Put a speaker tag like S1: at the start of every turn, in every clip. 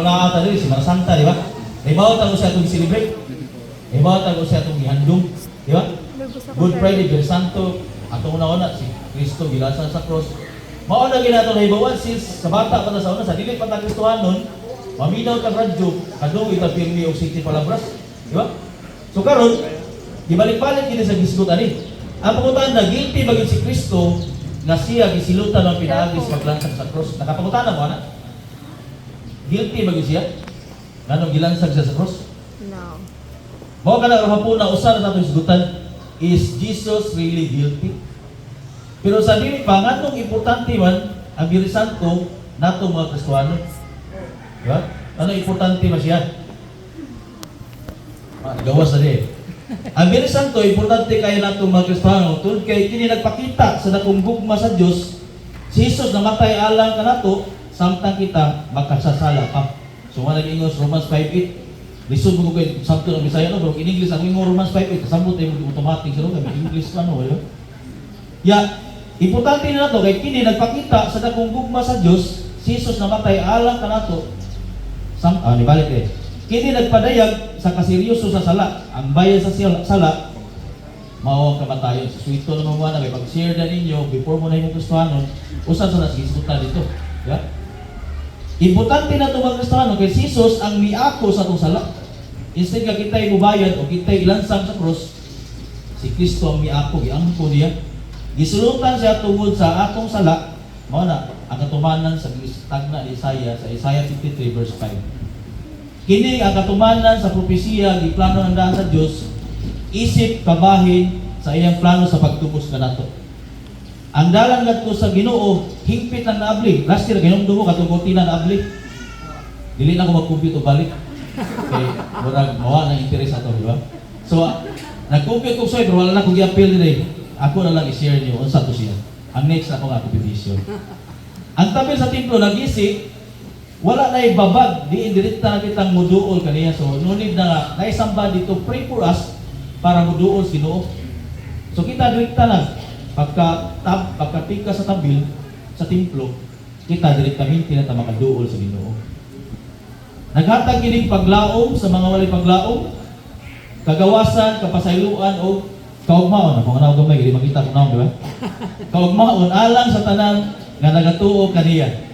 S1: Nakakata diri si Santa, di ba? Ibawat ako siya itong celebrate. Ibawat ako siya itong ihandong. Di ba? Good Friday, Very Santo. Atong una-una, si Kristo gilasan sa cross. Mauna ginato na ibawan sis, sa bata pa na sa una, sa dili pa ta Kristohanon, maminaw ka radyo, kadong itapirmi o city palabras. Di ba? So karon, gibalik-balik gini sa gisgot ani. Ang pangutan na, guilty ba yun si Kristo na siya gisilutan ng pinaagis paglansag sa cross? Nakapangutan na mo, ana? Guilty ba siya? Ganong gilansag siya sa cross?
S2: No.
S1: Mao ka na hapon na usa na nato isgutan, is Jesus really guilty? Pero sa dili pa nganong importante man ang Very Santo nato mga Kristiyano. Di ba? Ano importante ba siya? Gawas na di. Ang Very Santo importante kayo nato mga Kristiyano tungod kay kini nagpakita sa dakong gugma sa Dios si Jesus namatay alang kanato samtang kita makasasala pa. So wala nag-ingos Romans 5:8. Lisod mo ko kay sakto ng Bisaya no, pero in English ang ingo Romans 5:8 kasambot ay automatic sila kay English pa no, wala. Ya, importante na to kay kini nagpakita sa dakong gugma sa Dios, si Jesus namatay alang kanato. Ni balik eh. Kini nagpadayag sa kaseryoso sa sala. Ang bayad sa sala mao ang kamatayon. Sa suwito naman mo na kay pag-share na ninyo before mo na imong Kristohanon, usa sa nasisgutan dito. Ya. Importante na ito mga Kristiyano kay Jesus ang miako sa itong sala. Instead ka kita ibubayad o kita ilansang sa cross, si Kristo ang miako, iangko niya. Gisulutan siya tungod sa atong sala, mao na ang katumanan sa tagna ni Isaiah sa Isaiah 53 verse 5. Kini ang katumanan sa propesiya giplano ng daan sa Dios, isip kabahin sa iyang plano sa pagtubos kanato. Ang dalan ngadto sa Ginoo hingpit ang naabli. Last year ginomdumo katong na naabli. Dili na ko mag-compute balik. Okay, murag mawa na interes ato, di ba? So, nag-compute ko soy pero wala na ko gi-appeal dire. Ako na lang i-share niyo unsa to siya. Ang next ako nga competition. Ang tabi sa templo nag-isip, wala na ibabag, di indirekta na kitang muduol kaniya. So, no need na nga, naisamba dito, pray for us para muduol sa Ginoo. So, kita direkta na. Pagka-pika sa tabil, sa templo, kita direktamente na ta makaduol sa Ginoo. Naghatag kining paglaom sa mga walay paglaom, kagawasan, kapasayloan o kaugmaon. Kung ano gamay, hindi makita kung ano, di ba? Kaugmaon, alang sa tanan nga nagatuo kaniya.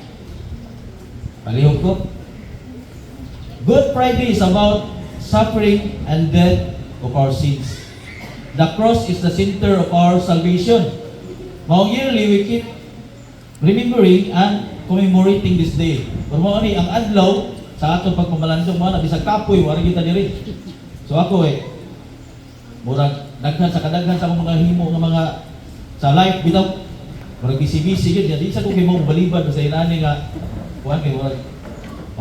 S1: Palihog ko. Good Friday is about suffering and death of our sins. The cross is the center of our salvation. Mao yearly we keep remembering and commemorating this day. Pero mao ni ang adlaw sa atong pagpamalandong mo na bisag kapoy wala kita diri. So ako murag daghan sa kadaghan sa mga himo nga mga sa life bitaw murag busy-busy gyud di sa ko kay mo balibad sa inani nga kuan kay murag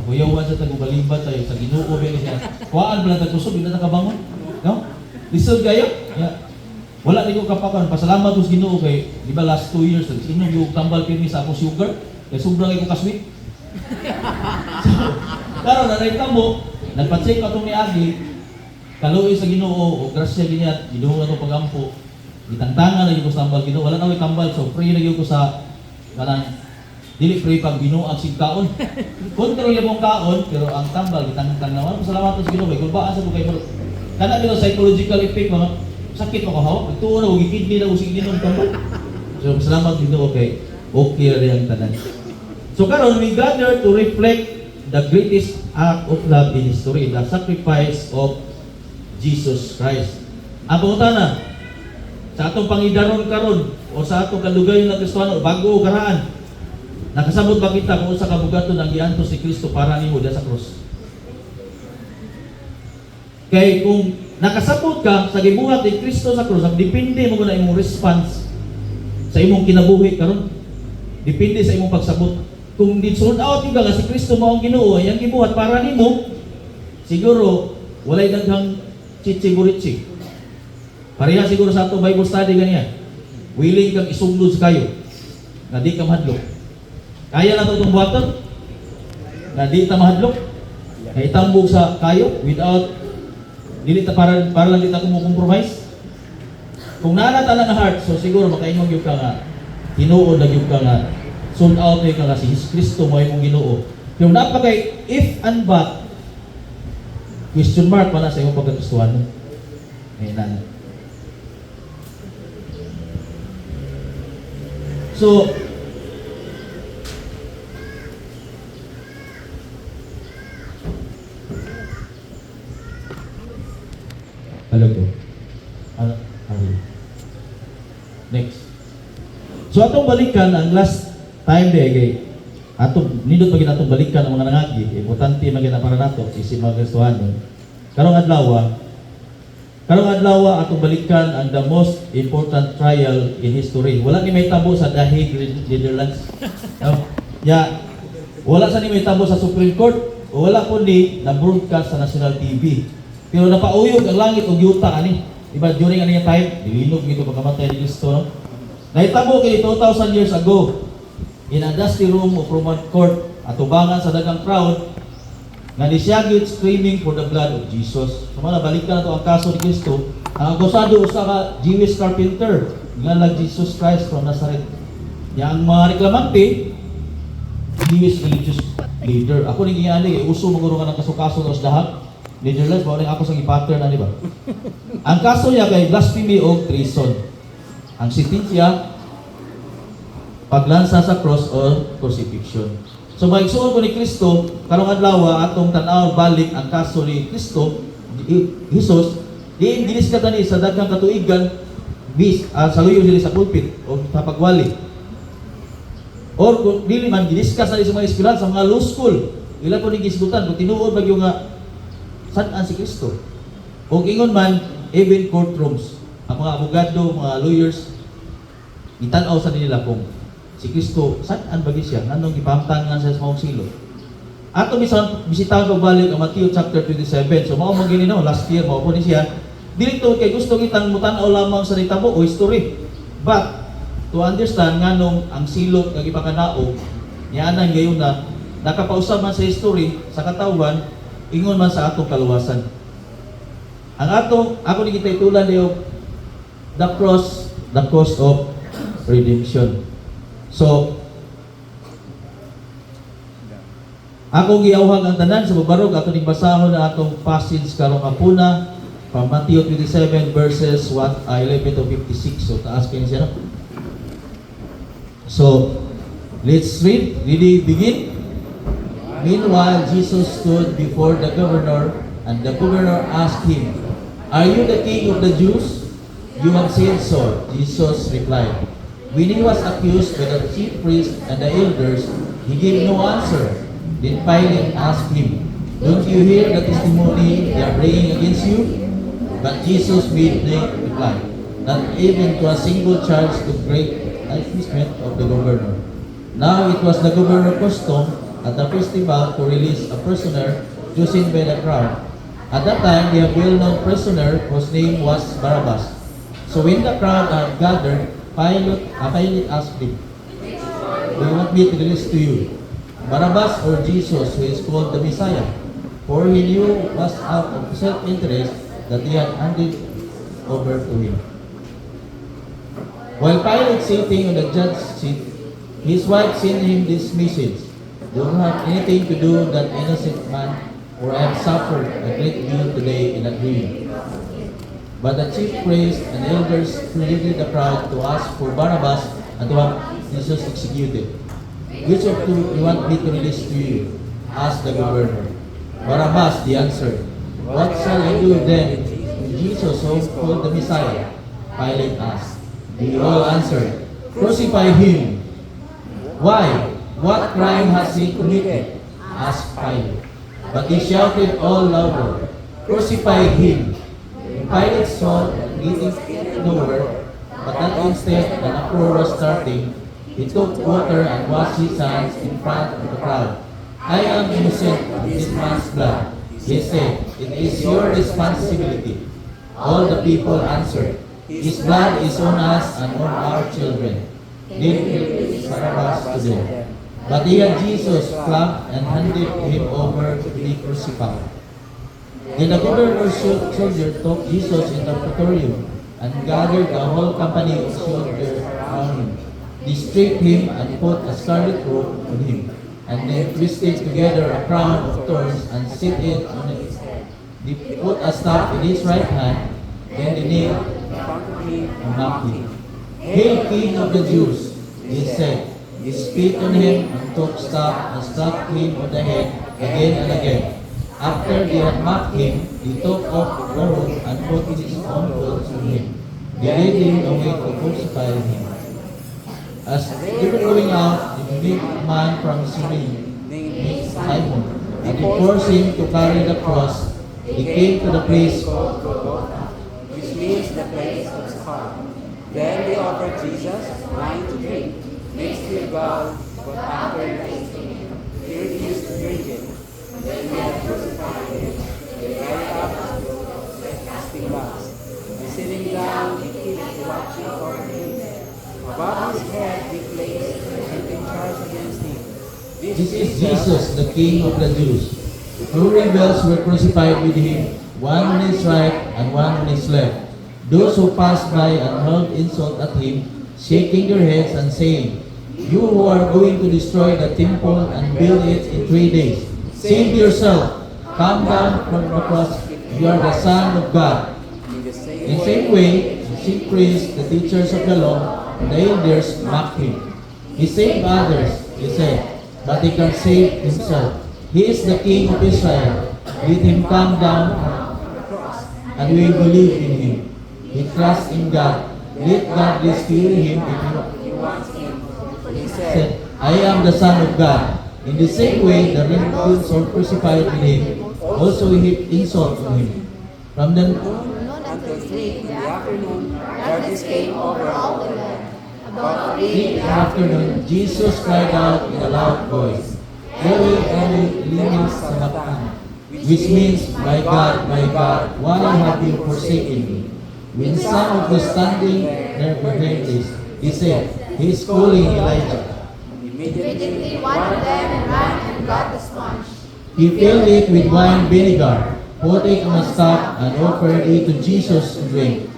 S1: pakuyawan sa tagubalibad sa Ginoo ba siya. Kuan bala tagkusog di na kabangon. No? Lisod kayo? Yeah. Wala din ko kapakan. Pasalamat ko sa Ginoo kay, di ba last 2 years, inom yung tambal pirmi sa akong sugar, kaya sobrang ko kasweet. So, karon na mo, nagpa-check ka itong ni Agi, kaluoy sa Ginoo, o grasya ganyan, Ginoo na itong pagampo, itangtangan na yung ko sa tambal Ginoo, wala na may tambal, so pray na yung ko sa, kanang, dili pray pag binuang sig kaon. Kontrol yung kaon, pero ang tambal, itangtang naman, pasalamat ko sa Ginoo, kay kulbaan sa kay kana dito psychological effect mga sakit mo kahawak ito na ug kidney na usig ginom tambal. So salamat dito okay ra yang tanan. So karon we gather to reflect the greatest act of love in history, the sacrifice of Jesus Christ. Ang pangutana sa atong pangidaron karon o sa atong kalugayon na Kristiyano bago o karaan, nakasabot ba kita kung sa kabugaton ang giantos si Kristo para nimo diha sa cross? Kaya kung nakasabot ka sa gibuhat ni Kristo sa krus, depende mo na imong response sa imong kinabuhi karon. Depende sa imong pagsabot. Kung di-sold out yung nga si Kristo mo ang Ginoo, ang gibuhat para nimo, siguro walay daghang chichi-burichi. Pareha siguro sa ato Bible study ganyan. Willing kang isugod sa kayo na di ka mahadlok. Kaya na itong buhaton na di ta mahadlok. Kaya itambog sa kayo without dili ta para lang di ta compromise. Kung naana ta nga heart, so siguro makaingon gyud ka nga tinuod na gyud ka nga sold out ka nga si Kristo mo imong Ginoo. Yung napakay if and but, question mark wala sa iyong pagkagustuhan. Ngayon na. So, hello po. Next. So atong balikan ang last time day atong nindot pagin atong balikan ang mga nangagi, importante magina para nato isip mga Kristohanon. Karong adlaw atong balikan ang the most important trial in history. Wala ni may tabo sa The Hague, Netherlands. No? Wala sa ni may tabo sa Supreme Court, o wala po ni na broadcast sa national TV. Pero napauyog ang langit og yuta ani. Diba during ano yung time, nilinog ito pagkamatay ni Kristo. No? Nahitabo kay 2,000 years ago in a dusty room of Roman court at tubangan sa dagang crowd nga nisyagit screaming for the blood of Jesus. So mga balikan na ito ang kaso ni Kristo. Ang akusado usa ka Jewish carpenter nga lag Jesus Christ from Nazareth. Yang mga reklamante Jewish religious leader. Ako ning giyani uso maguro nga ng kaso-kaso sa dahag. Netherlands, bawal ako sa i-pattern na, di ba? Ang kaso niya kay blasphemy o treason. Ang sentensya, paglansa sa cross o crucifixion. So, maigsuon ko ni Kristo, karong adlaw atong tan-aw balik ang kaso ni Kristo, Jesus, diiniskatan ni sa daghang katuigan, sa luyo dili sa pulpit o sa pagwali. Or kung dili man, diniskas na sa mga eskwelahan, sa mga law school. Ila ko ni gisgutan, kung tinuod bagyo nga, saan si Kristo? O ingon man, even courtrooms, ang mga abogado, mga lawyers, itanaw sa nila kung si Kristo, saan bagi siya? Anong ipamtangan sa mga silo? Ato bisitahan pagbalik ang Matthew chapter 27. So, mao mo gini no, last year, mao po ni siya. Dito kay gusto kitang mutanaw lamang sa nitabo o history. But, to understand nga nung ang silot nga ipakanaog, niyanan ngayon na nakapausap man sa history, sa katawan, ingon man sa atong kaluwasan. Ang ako ni kita itulan niyo, the cross of redemption. So, ako giawhag ang tanan sa babarog ato ning basahon na atong passage karong hapuna from Matthew 27 verses 11 to 56. So, taas kayo siya. So, let's read. Ready, begin. Meanwhile, Jesus stood before the governor, and the governor asked him, "Are you the king of the Jews?" "You have said so," Jesus replied. When he was accused by the chief priests and the elders, he gave no answer. Then Pilate asked him, "Don't you hear the testimony they are bringing against you?" But Jesus made no reply, not even to a single charge to break the accusation of the governor. Now it was the governor's custom at the festival to release a prisoner chosen by the crowd. At that time, the well-known prisoner whose name was Barabbas. So when the crowd had gathered, Pilate asked him, "Do you want me to release to you Barabbas or Jesus, who is called the Messiah?" For he knew it was out of self-interest that he had handed over to him. While Pilate sitting on the judge's seat, his wife sent him this message: "Don't have anything to do with that innocent man, for I have suffered a great deal today in a dream." But the chief priests and elders pleaded the crowd to ask for Barabbas and to have Jesus executed. "Which of two you want me to release to you?" asked the governor. "Barabbas," they answered. "What shall I do then with Jesus, who is called the Messiah?" Pilate asked. They all answered, "Crucify him." "Why? What crime has he committed?" asked Pilate. But he shouted all louder, "Crucify him!" Pilate saw that getting nowhere, but that instant an uproar was starting, he took water and washed his hands in front of the crowd. "I am innocent of this man's blood," he said. "It is your responsibility." All the people answered, "His blood is on us and on our children." Then he released Barabbas to them. But he had Jesus flogged and handed him over to be crucified. Then the governor's soldier took Jesus in the praetorium and gathered the whole company of soldiers around him. They stripped him and put a scarlet robe on him. and then twisted together a crown of thorns and set it on his head. They put a staff in his right hand, then they knelt and mocked him. Hail, King of the Jews, they said. They spit on him and took staff and struck him on the head again and again. After they had mocked him, they took off the robe and put his own clothes on him. They led him away to crucify him. As they were going out, they met a man from Cyrene named Simon, and they forced him to carry the cross. They came to the place called Golgotha,
S2: which means the place of skull. Then they offered Jesus wine to drink, mixed with gall, but after tasting, he refused to drink it. Then they had crucified him. They dried up his clothes like casting lots. And sitting down, they kept watching over him. Above his head they placed a written charge against him.
S1: This is Jesus, the King of the Jews. Two rebels were crucified with him, one on his right and one on his left. Those who passed by and hurled insult at him, shaking their heads and saying, "You who are going to destroy the temple and build it in 3 days, save yourself, come down from the cross, you are the Son of God." In the same way, the chief priests, the teachers of the law, and the elders mocked him. He saved others, he said, but he can save himself. He is the King of Israel. Let him come down from the cross, and we will believe in him. He trusts in God. Let God rescue him if he wants him. He said, "I am the Son of God." In the same way, the rebels were crucified with him, also heaped insult on him. From the
S2: Until 3 in the afternoon, darkness came over all the land. About 3
S1: in the afternoon, Jesus cried out in a loud voice, "Eli, Eli, lema sabachthani," which means, my God, why have you forsaken me?" When some of those standing there heard this, he said, "He is calling Elijah."
S2: Immediately one of them ran and got the sponge.
S1: He filled it with wine vinegar, put it on a staff, and offered it to Jesus to drink.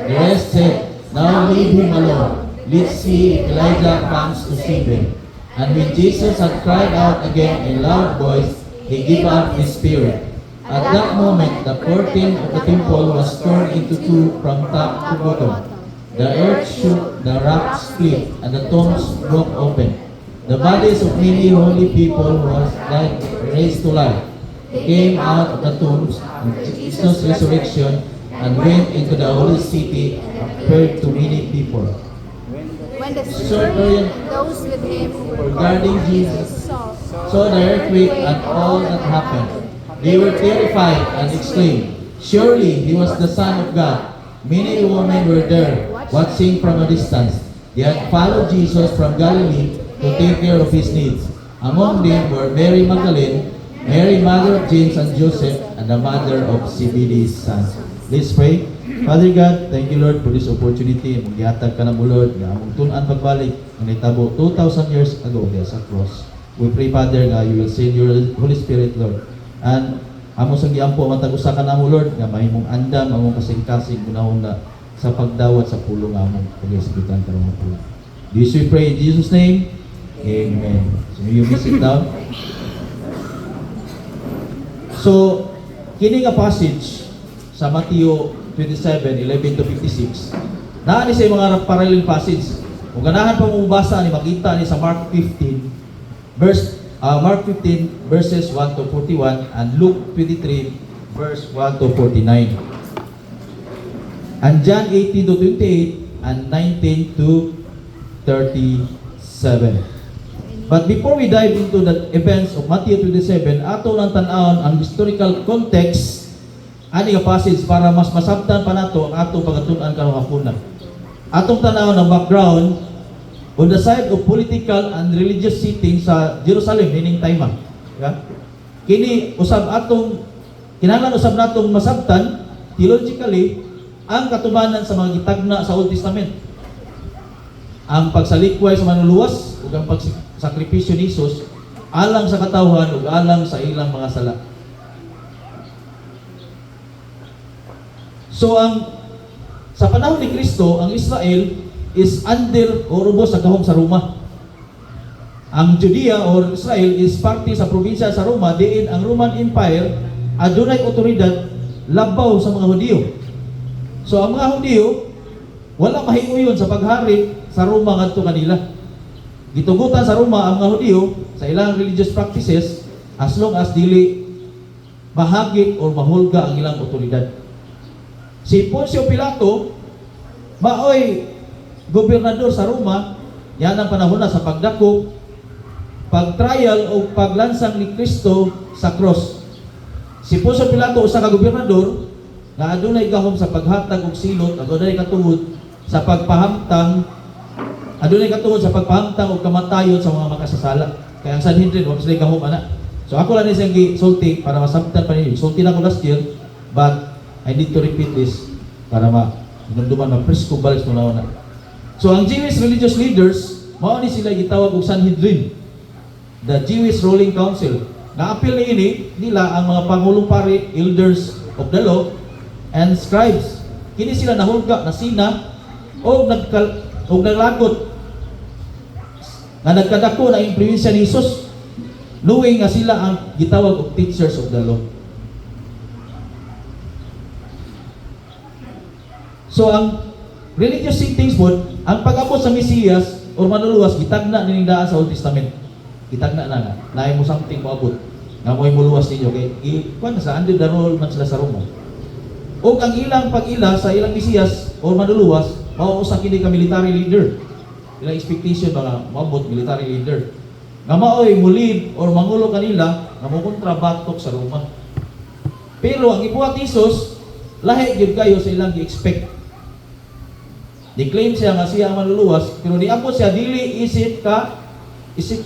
S1: The rest said, "Now leave him alone. Let's see if Elijah comes to save him." And when Jesus had cried out again in a loud voice, he gave up his spirit. At that moment, the curtain of the temple was torn into two from top to bottom. The earth shook, the rocks split, and the tombs broke open. The bodies of many holy people who had died raised to life came out of the tombs in Jesus' resurrection and went into the holy city and appeared to many people.
S3: When the centurion and those with him who were
S1: Regarding Jesus, saw the earthquake and all that happened, they were terrified and exclaimed, "Surely he was the Son of God." Many women were there, watching from a distance. They had followed Jesus from Galilee to take care of his needs. Among them were Mary Magdalene, Mary, mother of James and Joseph, and the mother of Zebedee's sons. Let's pray. Father God, thank you Lord for this opportunity. Maghihatag ka na bulod, nga among tunan pagbalik, ang itabo 2,000 years ago diya sa cross. We pray Father nga you will send your Holy Spirit Lord. And amo sa giampo matag usa ka namo Lord nga mahimong andam among kasing-kasing gunahon na sa pagdawat sa pulong among pag-isbitan karong pulong. This we pray in Jesus name. Amen. So you may sit down. So kini nga passage sa Mateo 27:11 to 56 naa ni sa mga parallel passage. Kung ganahan pa mo basa ni makita ni sa Mark 15 verses 1 to 41 and Luke 23 verse 1 to 49. And John 18 to 28 and 19 to 37. But before we dive into the events of Matthew 27, ato lang tan-awon ang historical context ani nga passage para mas masabtan pa nato ang ato pagatun-an karong hapuna. Atong tan-awon ang background on the side of political and religious setting sa Jerusalem nining time. Yeah? Kini usab atong kinahanglan usab natong masabtan theologically ang katubanan sa mga gitagna sa Old Testament. Ang pagsalikway sa manluluwas ug ang pagsakripisyo ni Jesus alang sa katawhan ug alang sa ilang mga sala. So sa panahon ni Kristo, ang Israel is under o ubos sa gahom sa Roma. ang Judea or Israel is parte sa probinsya sa Roma, diin ang Roman Empire adunay otoridad labaw sa mga Hudiyo. So ang mga Hudiyo wala mahiuyon sa paghari sa Roma ngadto kanila. Gitugutan sa Roma ang mga Hudiyo sa ilang religious practices as long as dili mahagit or mahulga ang ilang otoridad. Si Poncio Pilato maoy gobernador sa Roma, yan ang panahon na sa pagdakop, pag-trial o paglansang ni Kristo sa cross. Si Poncio Pilato usa ka gobernador nga adunay gahom sa paghatag og silot, adunay katuhod sa pagpahamtang og kamatayon sa mga makasasala. Kaya ang Sanhedrin wa sila gahom ana. So ako lang siyang gisulti para masabtan pa ninyo. Sulti na ko last year, but I need to repeat this para hinumduman ma-presko balik sa una. So ang Jewish religious leaders, mao ni sila gitawag og Sanhedrin, the Jewish ruling council. Naapil niini nila ang mga pangulong pari, elders of the law, and scribes. Kini sila nahulga na sina o naglagot na nagkadako na impluwensya ni Jesus, knowing nga sila ang gitawag og teachers of the law. So ang religious thinkings po, ang pag-abot sa Mesiyas o manluluwas, gitagna nining daan sa Old Testament. Gitagna na naay mo something moabot nga mo'y muluwas ninyo kay kuan sa under the rule man sila sa Roma. O ang ilang pag-ila sa ilang Mesiyas o manluluwas, mao usa kini ka military leader. Ilang expectation mga moabot military leader. Nga maoy mulid or mangulo kanila nga mokontra batok sa Roma. Pero ang ibuhat ni Jesus, lahi gyud kayo sa ilang gi-expect. Di-claim siya nga siya ang manluluwas, pero diabot siya dili isip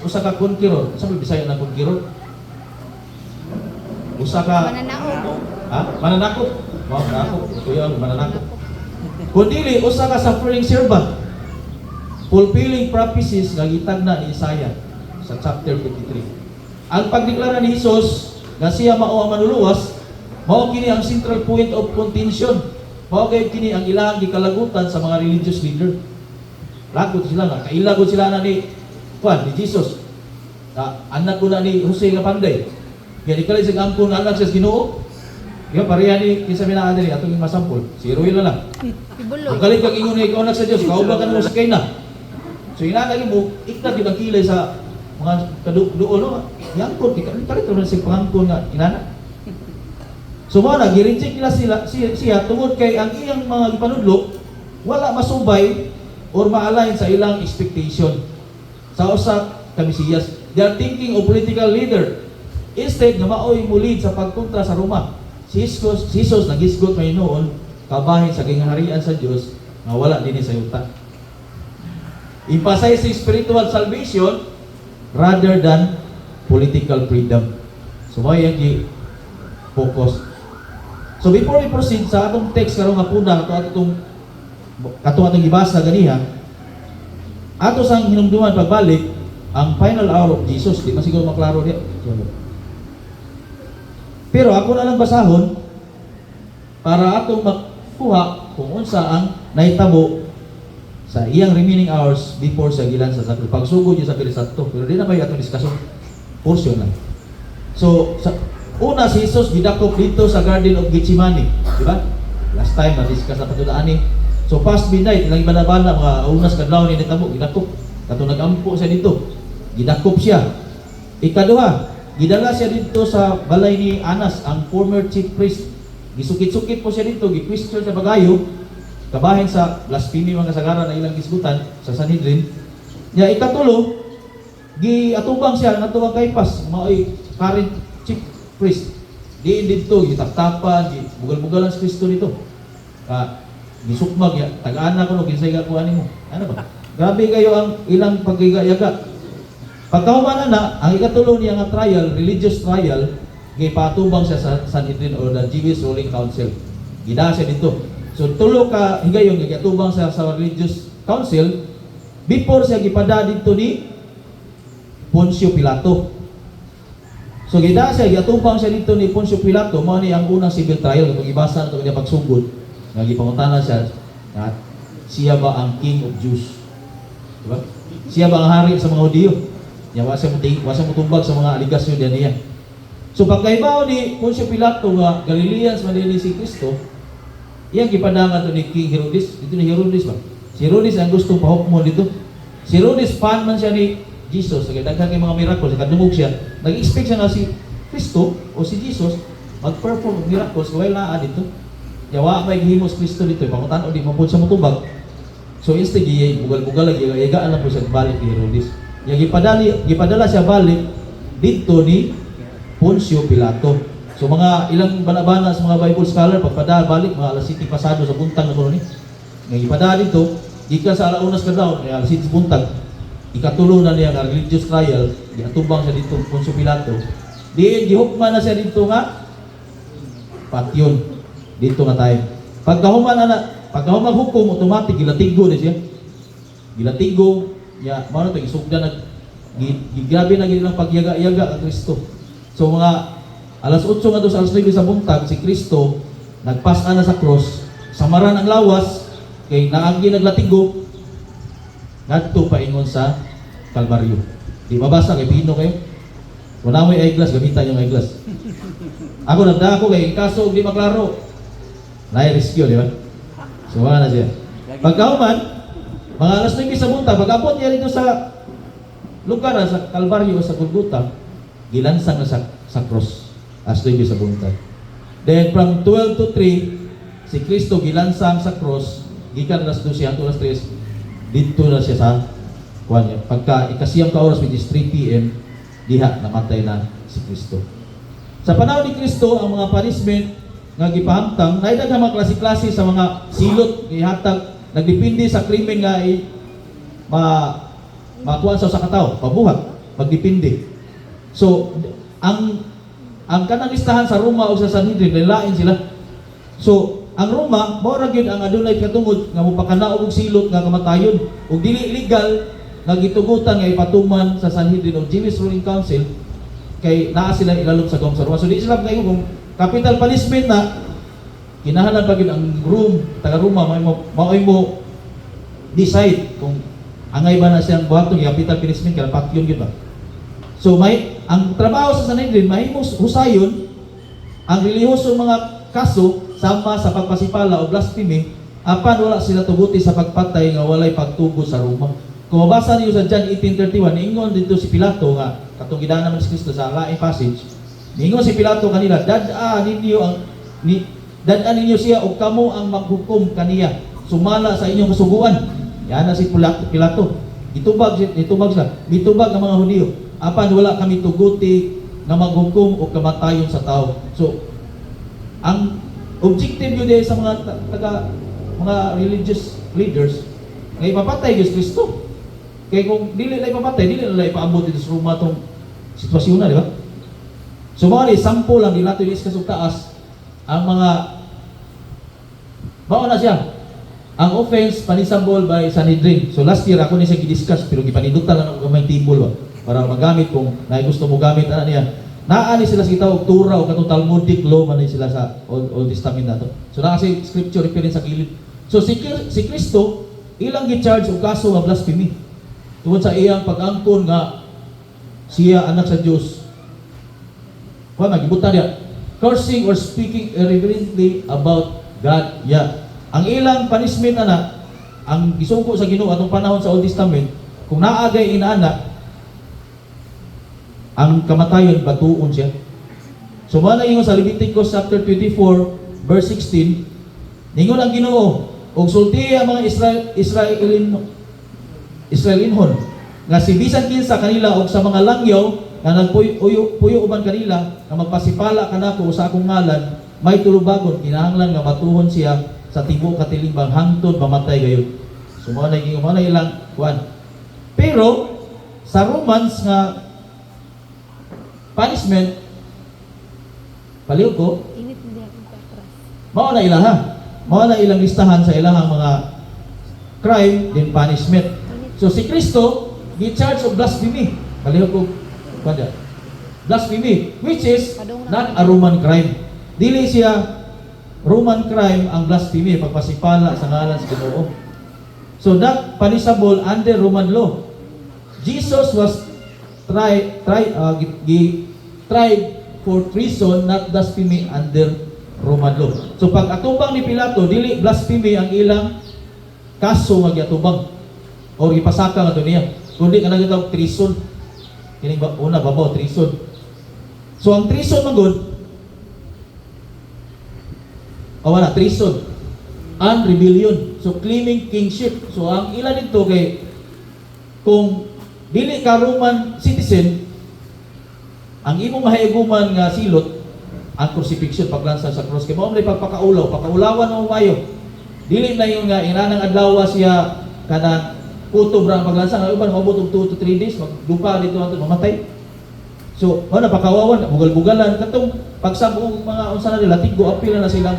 S1: usa ka conqueror. Sa Bisaya na conqueror? Usa ka
S3: Mananaog.
S1: mananakop. Wow, mananakop. Kuya, mananakop. Kundi usa ka suffering servant. Fulfilling prophecies nga gitagna ni Isaiah sa chapter 53. Ang pagdeklara ni Jesus nga siya mao ang manluluwas, mao kini ang central point of contention. Mao kay kini ang ilang gikalagutan sa mga religious leader. Lagot sila nga, kailagod sila na ni Jesus. Anak ko na ni Jose nga panday. Kaya di kalay sa ampun anak sa Ginoo. Kaya pareha ni kinsa mina adiri atong masampol. Si Ruel na lang.
S3: Pibuloy.
S1: Ang galing kag ingon ni ikaw anak sa Dios, kauba ka mo sa kay na. So inagay mo ikta gyud ang kilay sa mga kaduol no. Yangkot kalit na si pangangkon nga inana. So mo na gi-reject nila siya tungod kay ang iyang mga gipanudlo wala masubay or ma-align sa ilang expectation sa usa ka Mesiyas. They are thinking of political leader instead nga maoy mulid sa pagkontra sa Roma. Si Jesus nagisgot kay noon kabahin sa gingharian sa Dios nga wala dinhi sa yuta. Emphasizing spiritual salvation rather than political freedom. So may yung focus. So before we proceed sa atong text karong hapuna atong gibasa ganiha, ato sang hinumduman pagbalik ang final hour of Jesus. Di man siguro maklaro diya. Pero ako na lang basahon para atong makuha kung unsa ang nahitabo sa iyang remaining hours before sa gilan sa sakripisyo. Pagsugod niya sa Pilisatto. Pero di na may atong diskusyon. Portion lang. So, una si Jesus gidakop dito sa Garden of Gethsemane. Di ba? Last time na-discuss na patudaan ni. So, past midnight, ilang ibanabana, mga unas kadlaw ni nitabo, gidakop. Katong nag-ampo siya dito. Gidakop siya. Ikaduha, gidala siya dito sa balay ni Anas, ang former chief priest. Gisukit-sukit po siya dito, gi-question sa bagayo, kabahin sa blasphemy mga kasagaran na ilang gisgutan sa Sanhedrin. Ya ikatulo, giatubang siya ngadto kang Caiaphas, maoy current chief priest. Diin dito gitaptapan, bugal-bugalan sa Kristo dito. Gisukmag ya, tagaan ko no kinsay ka kuan nimo. Ano ba? Grabe kayo ang ilang paggigayaga. Pagkahuman na, ang ikatulo niya nga trial, religious trial, gipatubang siya sa Sanhedrin or the Jewish ruling council. Gida siya dito. So tulo ka higayon gitubang sa religious council before siya gipada dito ni Poncio Pilato. So gida siya gitubang siya dito ni Poncio Pilato, mao ni ang unang civil trial kung ibasa nato niya pagsugod. Nga gipangutana siya na siya ba ang King of Jews? Diba? Siya ba ang hari sa mga Hudiyo? Ya wasa mo tumbag sa mga aligasyon diyan niya. So pagkaibaw ni Poncio Pilato nga Galileans man dinhi si Kristo, iyang gipadangan to ni King Herodes. Dito ni Herodes ba? Si Herodes ang gustong pahukmo dito. Si Herodes fan man siya ni Jesus, kaya daghan kay mga miracle, kadungog siya. Nag-expect siya na si Kristo o si Jesus mag-perform of miracles while naa dito. Yawa may gihimos Kristo dito, pangutan-o di mapud sa mutubag. So instead bugal-bugal lagi, yagaan lang po siya balik ni Herodes. Yang gipadala siya balik dito ni Poncio Pilato. So mga ilang banabana sa mga Bible scholar pagpadala balik mga alas 7 pasado sa buntag na kuno ni. Nga ipadala dito gikan sa alaunas ka daw, alas 7 buntag. Ikatulo na niya nga religious trial, giatubang siya dito Poncio Pilato. Di gihukman na siya dito nga patyon dito nga tayo. Pagkahuman hukom automatic gilatigo na siya. Gilatigo ya mao na to isugdan nag gigrabe na gid lang pagyaga-yaga ang Kristo. So mga alas 8 nga sa alas 9 sa buntag si Kristo nagpas-an na sa cross, samaran ang lawas kay naagi naglatigo ngadto paingon sa Kalbaryo. Di mabasa kay pino kayo. Kung namoy eyeglass gamitan yung eyeglass. Ako nagda ako kay kaso di maklaro. Nay rescue di ba? So wala na siya. Pagkahuman mga alas 9 sa buntag, pag-abot niya dito sa lugar sa Kalbaryo o sa Golgota, gilansang na sa cross. Alas 9 sa buntag. Then from 12 to 3, si Kristo gilansang sa cross, gikan alas 12 hangtod alas 3, dito na siya sa kuan niya. Pagka ikasiyam ka oras which is 3 p.m., diha namatay na si Kristo. Sa panahon ni Kristo, ang mga punishment nga gipahamtang, naidaghan mga klase-klase sa mga silot gihatag. Nagdepende sa krimen nga makuha sa katao, pabuhat, magdepende. So, ang kanang listahan sa Roma o sa Sanhedrin, nilain sila. So, ang Roma, mao ra gyud ang adunay katungod nga mopakanaog og silot nga kamatayon ug dili legal nga gitugutan nga ipatuman sa Sanhedrin o Jewish ruling council kay naa sila ilalom sa gawong sa Roma. So, di sila kayo kung capital punishment na kinahanglan pa gyud ang taga Roma maoy mo decide kung angay ba na siyang buhaton capital punishment kaya patyon gyud ba. So ang trabaho sa Sanhedrin mahimong husayon ang relihiyosong mga kaso sama sa pagpasipala o blasphemy apan wala sila tuguti sa pagpatay nga walay pagtugo sa Roma. Kung mabasa niyo sa John 18:31 ingon dito si Pilato nga katong gidana naman si Kristo sa laing passage. Ingon si Pilato kanila, dadaan ninyo siya o kamo ang maghukom kaniya sumala sa inyong kasuguan. Yan na si Pilato. Itubag siya. Mitubag ang mga Hudyo. Apan wala kami tuguti na maghukom o kamatayon sa tao. So, ang objective yun sa mga religious leaders nga ipapatay Diyos Kristo. Kaya kung dili na ipapatay, dili na ipaabot dito sa Roma itong sitwasyon na, di ba? So, mga sample lang, di natin iskas o taas ang mga na siya. Ang offense panisambol by Sanhedrin. So last year ako ni siya gidiscuss pero gipanindutan lang ako gamay table ba para magamit kung naay gusto mo gamit ana niya. Naa ni sila sa gitawag Torah o katong Talmudic law man ni sila sa Old Testament nato. So naa si scripture reference sa gilid. So si Kristo ilang gi-charge og kaso nga blasphemy. Tungod sa iyang pag-angkon nga siya anak sa Dios. Kuha magibutan niya cursing or speaking irreverently about God. Yeah. Ang ilang punishment ana, ang gisugo sa Ginoo atong panahon sa Old Testament, kung naagay inaana, ang kamatayon batuon siya. So mao na ingon sa Leviticus chapter 24 verse 16, ningon ang Ginoo, og sulti ang mga Israelinhon nga si bisan kinsa kanila og sa mga langyaw nga nagpuyo uban kanila nga magpasipala kanako sa akong ngalan, may tulubagon kinahanglan nga matuhon siya sa tibuok katilimbang hangtod mamatay gayon. So mga ilang kuan. Pero sa Romans nga punishment paliw ko mao na ilaha. Mao na ilang listahan sa ilahang mga crime din punishment. So si Kristo gi-charge of blasphemy. Paliw ko kuan. Blasphemy which is not a Roman crime. Dili siya Roman crime ang blasphemy, pagpasipala sa ngalan sa Ginoo. So that punishable under Roman law. Jesus was tried for treason, not blasphemy under Roman law. So pag atubang ni Pilato, dili blasphemy ang ilang kaso nga giatubang o gipasaka nga niya. Kundi kanang gitawag treason. Kini ba una babaw treason. So ang treason man gud wala treason and rebellion. So claiming kingship. So ang ila dito kay kung dili ka Roman citizen, ang imong mahiguman nga silot ang crucifixion, paglansa sa cross. Kay mao may pagpakaulawan mo mayo. Dili na yung nga inanang adlaw siya kada kutob ra ang paglansa nga uban maabot og 2 to 3 days magdupa dito ato mamatay. So wala pakawawan, bugal-bugalan katong pagsabong mga unsa na nila tigo apil na silang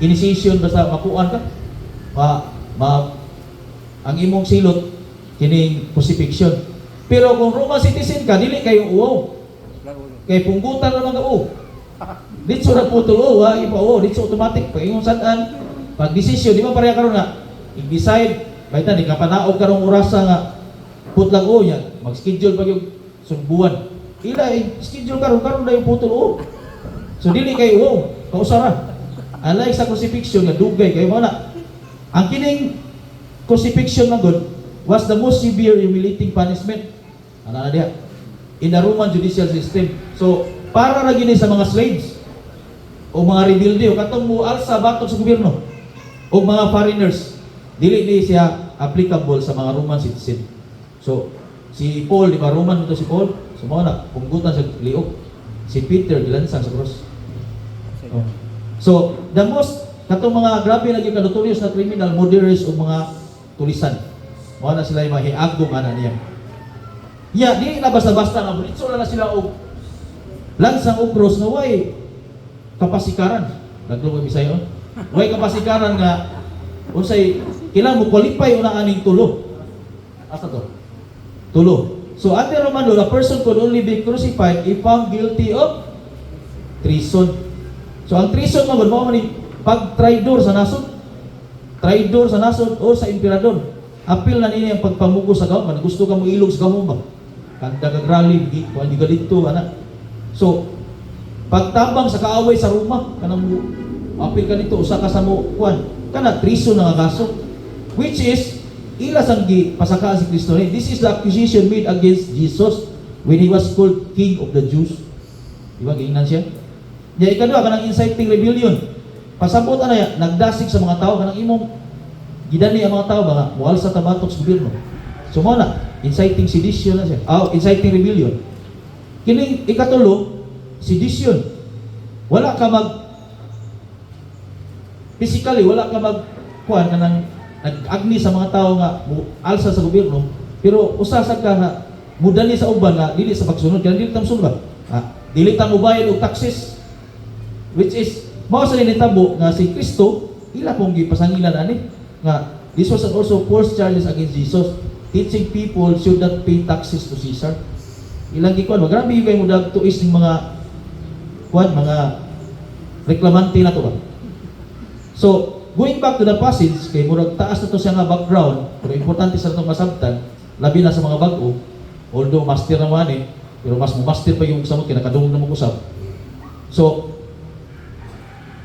S1: initiation basta makuan ka. Ang imong silot kining crucifixion. Pero kung Roman citizen ka, dili kayo uwaw. Kay punggutan naman ka uwaw. Dito na po tulo, iba uwaw. Dito automatic. Pag ingong saan, pag desisyon, di ba pareha karon na, i-decide, baita, di ka panaog karong orasa nga, putlang uwaw yan, mag-schedule pag yung sumbuan. Ila, schedule karon na yung putol uwaw. So, dili kayo uwaw, kausara. Unlike sa crucifixion, nga dugay kayo mana. Ang kining crucifixion na good was the most severe humiliating punishment. Ano na diya? In the Roman judicial system. So, para na gini sa mga slaves o mga rebelde o katong mualsa batok sa gobyerno o mga foreigners, dili siya applicable sa mga Roman citizen. So, si Paul, di ba Roman ito si Paul? So, mga na, punggutan sa liok. Si Peter, gilansang sa cross. Oh. So, the most, katong mga grabe na notorious na criminal, murderers o mga tulisan. Mga na sila yung mga hiagdong ana niya. Di na basta-basta nga, bunitso na sila o lansang o cross na way kapasikaran. Nagdong mo Bisayo. Way kapasikaran nga, unsay, kailangan mo qualify o na aning tulo. Asa to? Tulo. So, under Roman law, a person could only be crucified if found guilty of treason. So, ang treason mo ni pag-traidor sa nasod. Traidor sa nasod o sa emperador. Apil na niya ang pagpamugo sa gawman. Gusto ka mo ilog sa gawman ba? Kanda ka grali, kuhan ka dito, anak. So, pagtabang sa kaaway sa Roma, kanang mo, apil ka dito, usa ka sa mo, kuhan, kana, treason na nga kaso. Which is, ilas ang pasaka si Kristo ni. This is the accusation made against Jesus when He was called King of the Jews. Diba, gingnan siya? Diya, ikadwa, kanang inciting rebellion. Pasabot na yan, nagdasig sa mga tao, kanang imong gidani ang mga tao ba, mual sa tabatok sa gobyerno. So mo na, inciting sedition na siya. Inciting rebellion. Kining ikatulo, sedition. Wala ka physically, wala ka kuan kanang nag-agni sa mga tao nga alsa sa gobyerno, pero usasag ka na mudali sa uban nga dili sa pagsunod, kaya dili tam sunod ba? Dili tam ubayad og taxes, which is mao sa nitabo nga si Kristo ila pong gipasangilan ani nga this was also false charges against Jesus, teaching people should not pay taxes to Caesar. Ilang gikuan, grabe kay mo dagtuis ning mga kuan, mga reklamante na to ba. So going back to the passage, kay murag taas na to siya nga background, pero importante sa itong masabtan, labi na sa mga bago, although master naman pero mas master pa yung samot, kinakadungog na mag-usap. So,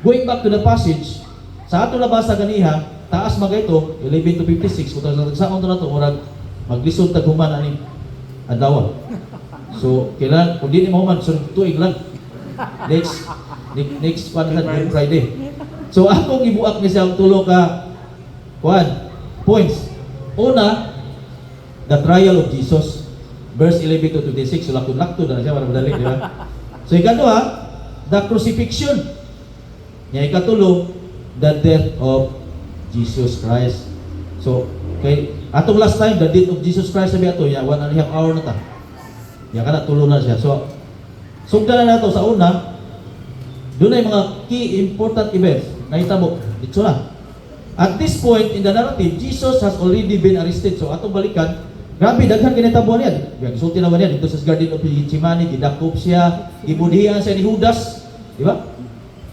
S1: going back to the passage, sa ato labasa ganiha, taas mga ito, 11 to 56, kung nagsaon to na to, murag maglisod taghuman ani adlaw. So, kailan, kung di ni mo man, so tuig lang. Next Friday. So akong ibuak ni siya ang tulo ka points. Una, the trial of Jesus. Verse 11 to 26. So lakto na siya para madali, di ba? So ikatlo the crucifixion. Nya ikatulo, the death of Jesus Christ. So kay atong last time, the death of Jesus Christ sabi ato, 1.5 hour na ta. Ya kana tulo na siya. So sugdan na nato sa una, doon ay mga key important events na itabo. Dito na. At this point in the narrative, Jesus has already been arrested. So atong balikan, grabe, daghan kinitabo niya. Gisulti naman niya dito sa Garden of Gethsemane, gidakop siya, gibudhian siya ni Judas. Di ba?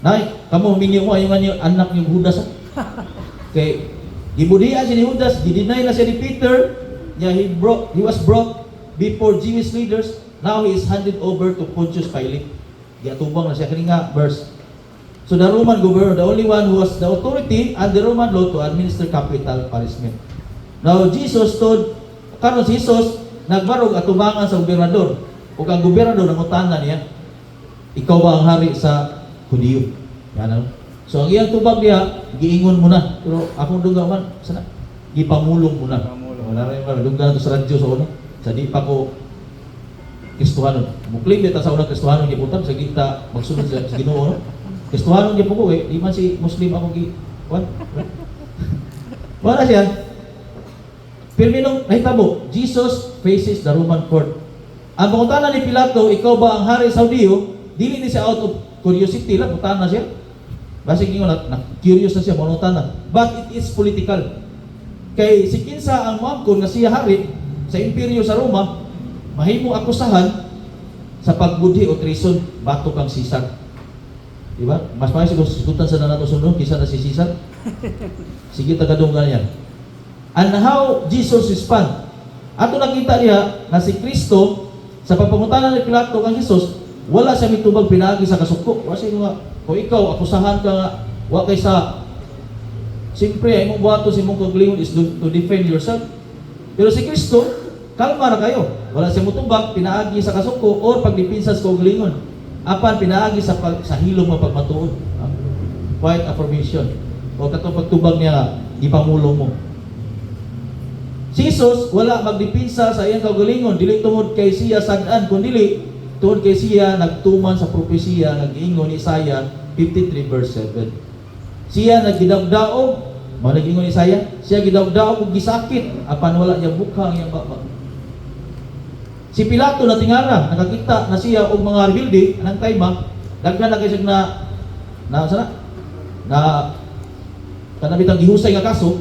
S1: Nay, kamo minyo mo ayong anak ni Judas. Kay gibudhian siya ni Judas, gidinay na siya ni Peter. He was brought before Jewish leaders. now he is handed over to Pontius Pilate. Giatubang na siya kini nga verse. So the Roman governor, the only one who has the authority and the Roman law to administer capital punishment. Now Jesus told, karon si Jesus nagbarog atubangan sa gobernador. Ug ang gobernador nangutana niya, ikaw ba ang hari sa Hudiyo? Yan. So ang iyang tubag niya, giingon mo na. Pero akong duga man, sana gipamulong mo na. Wala rin ba, duga to sa radyo sa una. Sa di pa ko Kristohanon. Muklim dito sa unang Kristohanon giputan sa kita magsunod sa Ginoo. Kristohanon di po ko di man si Muslim ako what? Wala siya. Pero minong nahitabo, Jesus faces the Roman court. Ang pangutana ni Pilato, ikaw ba ang hari sa Hudiyo? Dili ni siya out of curiosity lang, pangutana siya. Basig niyo na curious na siya, pangutana. But it is political. Kay si kinsa ang mangkon nga siya hari sa imperyo sa Roma, mahimo akusahan sa pagbudhi o treason, batok ang Caesar. Diba? Mas maayo siguro sigutan sa nato sunod kisa na si Caesar. Sige tagadunggan yan. And how Jesus respond? Ato nakita niya na si Kristo sa pagpangutana ni Pilato kang Jesus, wala siya mitubag pinaagi sa kasuko. Wala siya nga, kung ikaw akusahan ka nga, wa kay sa siyempre ay mong buhato si mong kaglingon is to defend yourself. Pero si Kristo, kalma na kayo. Wala siya mutubag pinaagi sa kasuko or pagdipinsa sa kaglingon. Apan pinaagi sa hilom mga pagmatuod. Quiet affirmation. O katong pagtubag niya, ipamulong mo. Si Jesus wala magdipinsa sa iyang kaugalingon, dili tungod kay siya sad-an, kundi tungod kay siya nagtuman sa propesiya nga giingon ni Isaiah 53 verse 7. Siya nagidawdaog, mao nag-ingon ni Isaiah, siya gidawdaog ug gisakit apan wala niya bukhang iyang baba. Si Pilato na tingala, nakakita na siya og mga rebelde anang tayma, daghan na kay siya na kanabitang gihusay nga kaso.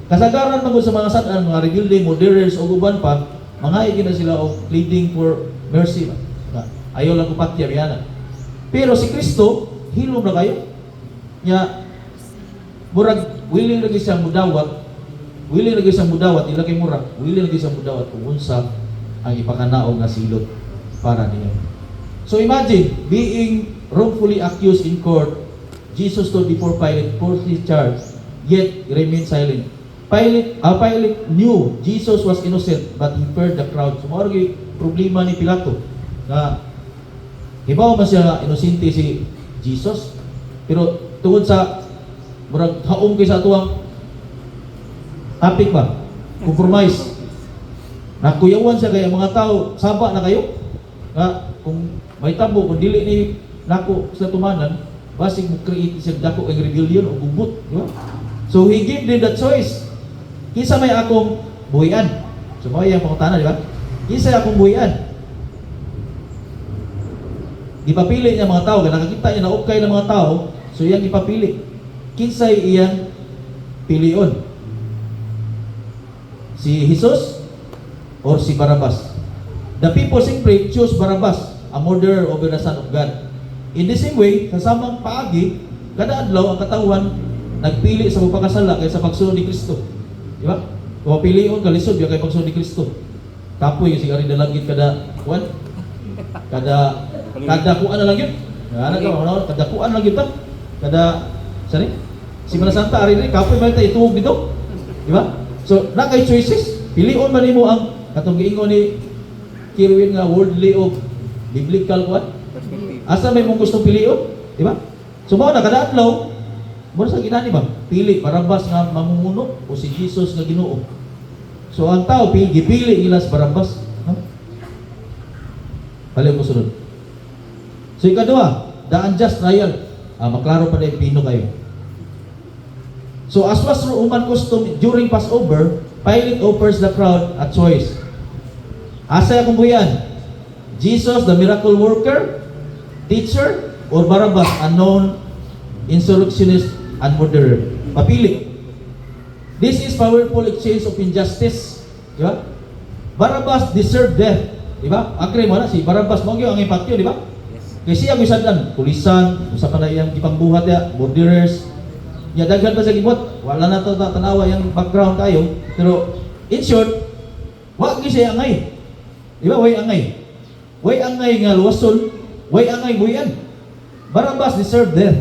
S1: Kasagaran man sa mga sad-an, mga rebelde, murderers o uban pa, mga na sila o pleading for mercy. Ayaw lang kupatya, biyana. Pero si Kristo, hilom na kayo. Nya, murag, willing lagi siyang mudawat, ila kay murag, willing lagi siyang mudawat kung unsa ang ipakanaog na silot para niya. So imagine, being wrongfully accused in court, Jesus stood before Pilate, falsely charged, yet remained silent. Pilate knew Jesus was innocent, but he feared the crowd. So, maraming problema ni Pilato na hibaw man siya inosente si Jesus, pero tungod sa murag haom kay sa tuwang topic ba? Compromise. Nakuyawan siya kay mga tao, saba na kayo. Nga, kung may tabo, kung dili ni nako sa tumanan, basig mo create siya dako ang rebellion o gubot. Di ba? So, he gave them that choice. Kisa may akong buhian. So, mga yung pangutana, di ba? Kisa akong buhian. Ipapili niya mga tao. Kaya nakakita niya na okay ng mga tao, so iyang ipapili. Kinsay iyang pilion? Si Jesus or si Barabbas? The people simply choose Barabbas, a murderer over the Son of God. In the same way, kasamang paagi, kada adlaw ang katawan nagpili sa pagpakasala kaysa pagsunod ni Kristo. Di ba? Kung mapilion, kalisod, yung kay pagsunod ni Kristo. Kapoy, kasi kari dalagit kada kuan na lang yun. Kada kuan lang yun ta. Sari? Simana Santa, ari rin, kapoy ba ito, ituog dito? Di ba? So, na kay choices, pilion man mo ang katong giingon ni Kirwin nga worldly o biblical kuan. Asa may mong gustong pilion? Di ba? So, mao na, kada adlaw, muna sa ginani ba? Pili, Barabbas nga mamumuno o si Jesus nga Ginoo. So ang tao, gipili ilas Barabbas. Paliw ko sunod. So ikadua, the unjust trial. Maklaro pa na pino kayo. So as was Roman custom during Passover, Pilate offers the crowd a choice. Asa akong buyan? Jesus, the miracle worker, teacher, or Barabbas, unknown insurrectionist and murderer. Papili. This is powerful exchange of injustice. Di ba? Barabbas deserved death. Di ba? Akre mo na si Barabbas mo ang impatyo, di ba? Kasi ang isadan, pulisan, usa pa na iyang gipangbuhat ya, murderers. Ya daghan pa sa gibot. Wala na to tanawa yung background tayo. Pero in short, wa gyud siya angay. Di ba? Way angay. Way angay nga luwason, way angay buyan. Barabbas deserved death.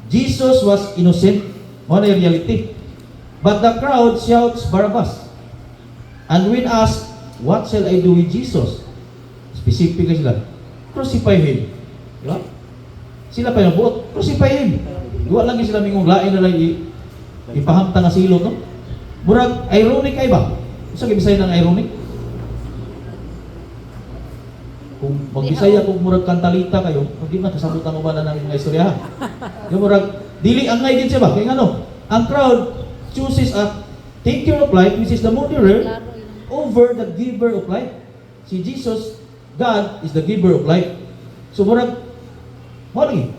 S1: Jesus was innocent. Mo na yung reality. But the crowd shouts Barabbas. And when asked, what shall I do with Jesus? Specific sila, crucify him. Diba? Sila pa yung buot, crucify him. Diwa lang sila mingong lain na lang ipahamta nga silot, no? Murag, ironic ay ba? Isa kibisay ng ironic? Kung magbisaya kung murag kantalita kayo, hindi na kasabutan mo ba na ng mga istorya? Yung murag, dili angay din siya ba? Kaya ano, ang crowd chooses a taker of life, which is the murderer, over the giver of life. Si Jesus, God is the giver of life. So murag, mo lagi,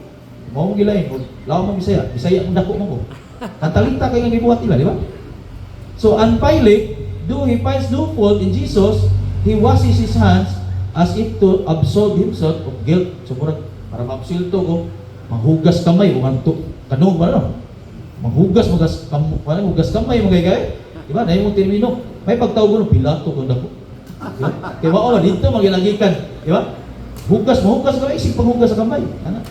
S1: mo mong gilain, lawa mong bisaya mong dako mo ko. Kantalita kayo nga gibuhat nila, di ba? So, and Pilate, though he finds no fault in Jesus, he washes his hands as if to absolve himself of guilt. So, murag, para ma-absolve to ko, manghugas kamay, umanto, kanong ba no? Manghugas kamay, magagay. Di ba? Dahil mong termino, may pagtawag ko, Pilato kung dako. Diba? Kaya mao dito magilagikan, di ba? Hugas kamay, isip panghugas sa kamay. Ano?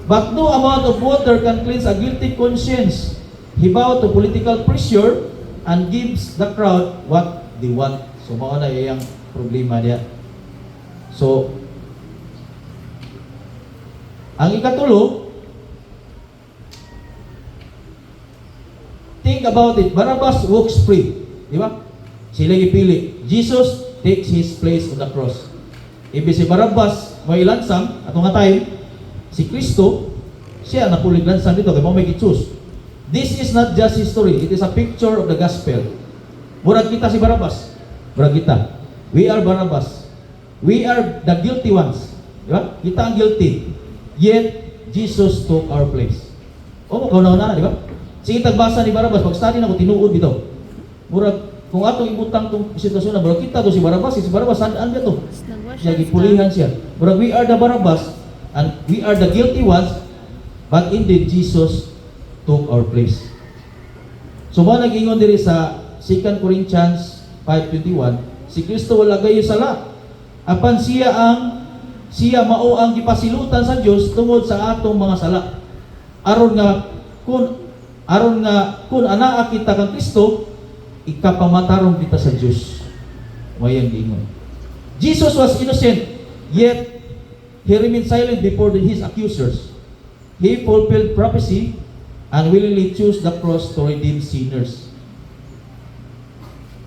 S1: But no amount of water can cleanse a guilty conscience. He bowed to political pressure and gives the crowd what they want. So mao na iyang problema niya. So ang ikatulo, think about it. Barabbas walks free, di ba? Sila gipili. Jesus takes his place on the cross. Ibig si Barabbas may lansang atong nga time, si Kristo siya napulig lansang dito kay mo may gi-choose. This is not just history, it is a picture of the gospel. Murag kita si Barabbas. Murag kita. We are Barabbas. We are the guilty ones. Di ba? Kita ang guilty. Yet Jesus took our place. O mo kauna na, di ba? Sige tagbasa ni Barabbas, pag study na ko tinuod dito. Murag kung atong ibutang tong sitwasyon na murag kita to si Barabbas saan to? Siya gipulihan siya. Murag we are the Barabbas and we are the guilty ones, but indeed Jesus took our place. So mo nag-ingon diri sa 2 Corinthians 5:21, si Kristo wala gayo sala. Apan siya mao ang gipasilutan sa Dios tungod sa atong mga sala. Aron nga kun anaa kita kang Kristo, ikapamatarong kita sa Diyos. Mayang giingon. Jesus was innocent, yet he remained silent before his accusers. He fulfilled prophecy and willingly chose the cross to redeem sinners.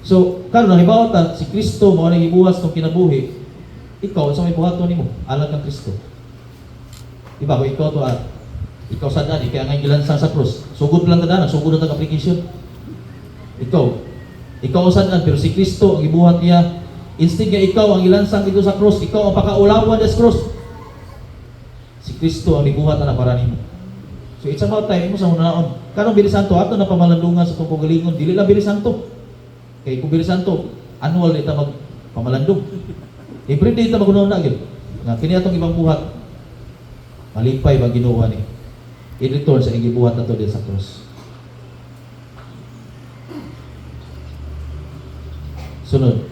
S1: So, karon nahibaw ta si Kristo mao nang gibuhat ng kinabuhi. Ikaw sa may buhaton nimo, alang kang Kristo. Diba, kung ikaw to ikaw sad ani kaya nga gilansang sa cross. Sugod lang kada na, sugod na tag application. Ikaw sad pero si Kristo ang gibuhat niya. Instead nga ikaw ang ilansang dito sa cross, ikaw ang pakaulawan sa cross. Si Kristo ang gibuhat na para nimo. So it's about time mo sa hunaon. Kanong bilisanto ato na pamalandungan sa tong kagalingon, dili lang bilisanto. Kay kung bilisanto, annual dita mag pamalandong. Every day ta magunaw na gyud. Nga kini atong ibang buhat. Malipay ba Ginoo ni? In return sa gibuhat nato dito sa cross. Sunod.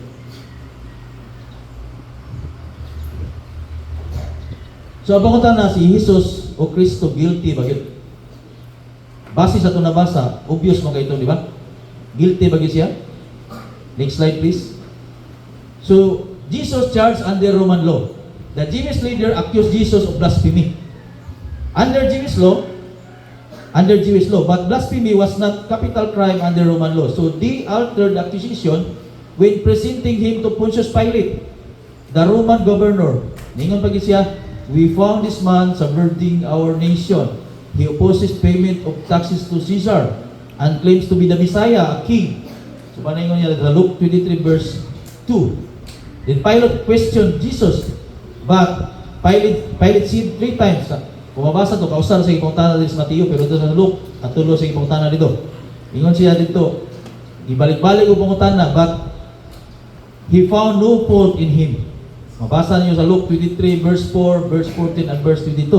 S1: So abangutan na si Jesus o Kristo guilty ba gyud? Base sa ito nabasa, obvious mga ito, di ba? Guilty ba gyud siya? Next slide please. So Jesus charged under Roman law. The Jewish leader accused Jesus of blasphemy. Under Jewish law, but blasphemy was not capital crime under Roman law. So they altered the accusation when presenting him to Pontius Pilate, the Roman governor. Ningon pa gid siya, we found this man subverting our nation. He opposes payment of taxes to Caesar and claims to be the Messiah, a king. So paningon niya sa Luke 23 verse 2. Then Pilate questioned Jesus, but Pilate said 3 times. Kung mabasa to, kausar sa ipangtana dito sa Mateo, pero ito sa Luke, katulo sa ipangtana dito. Ingon siya dito, ibalik-balik ko pangutana, but he found no fault in him. Mabasa niyo sa Luke 23 verse 4, verse 14, and verse 22.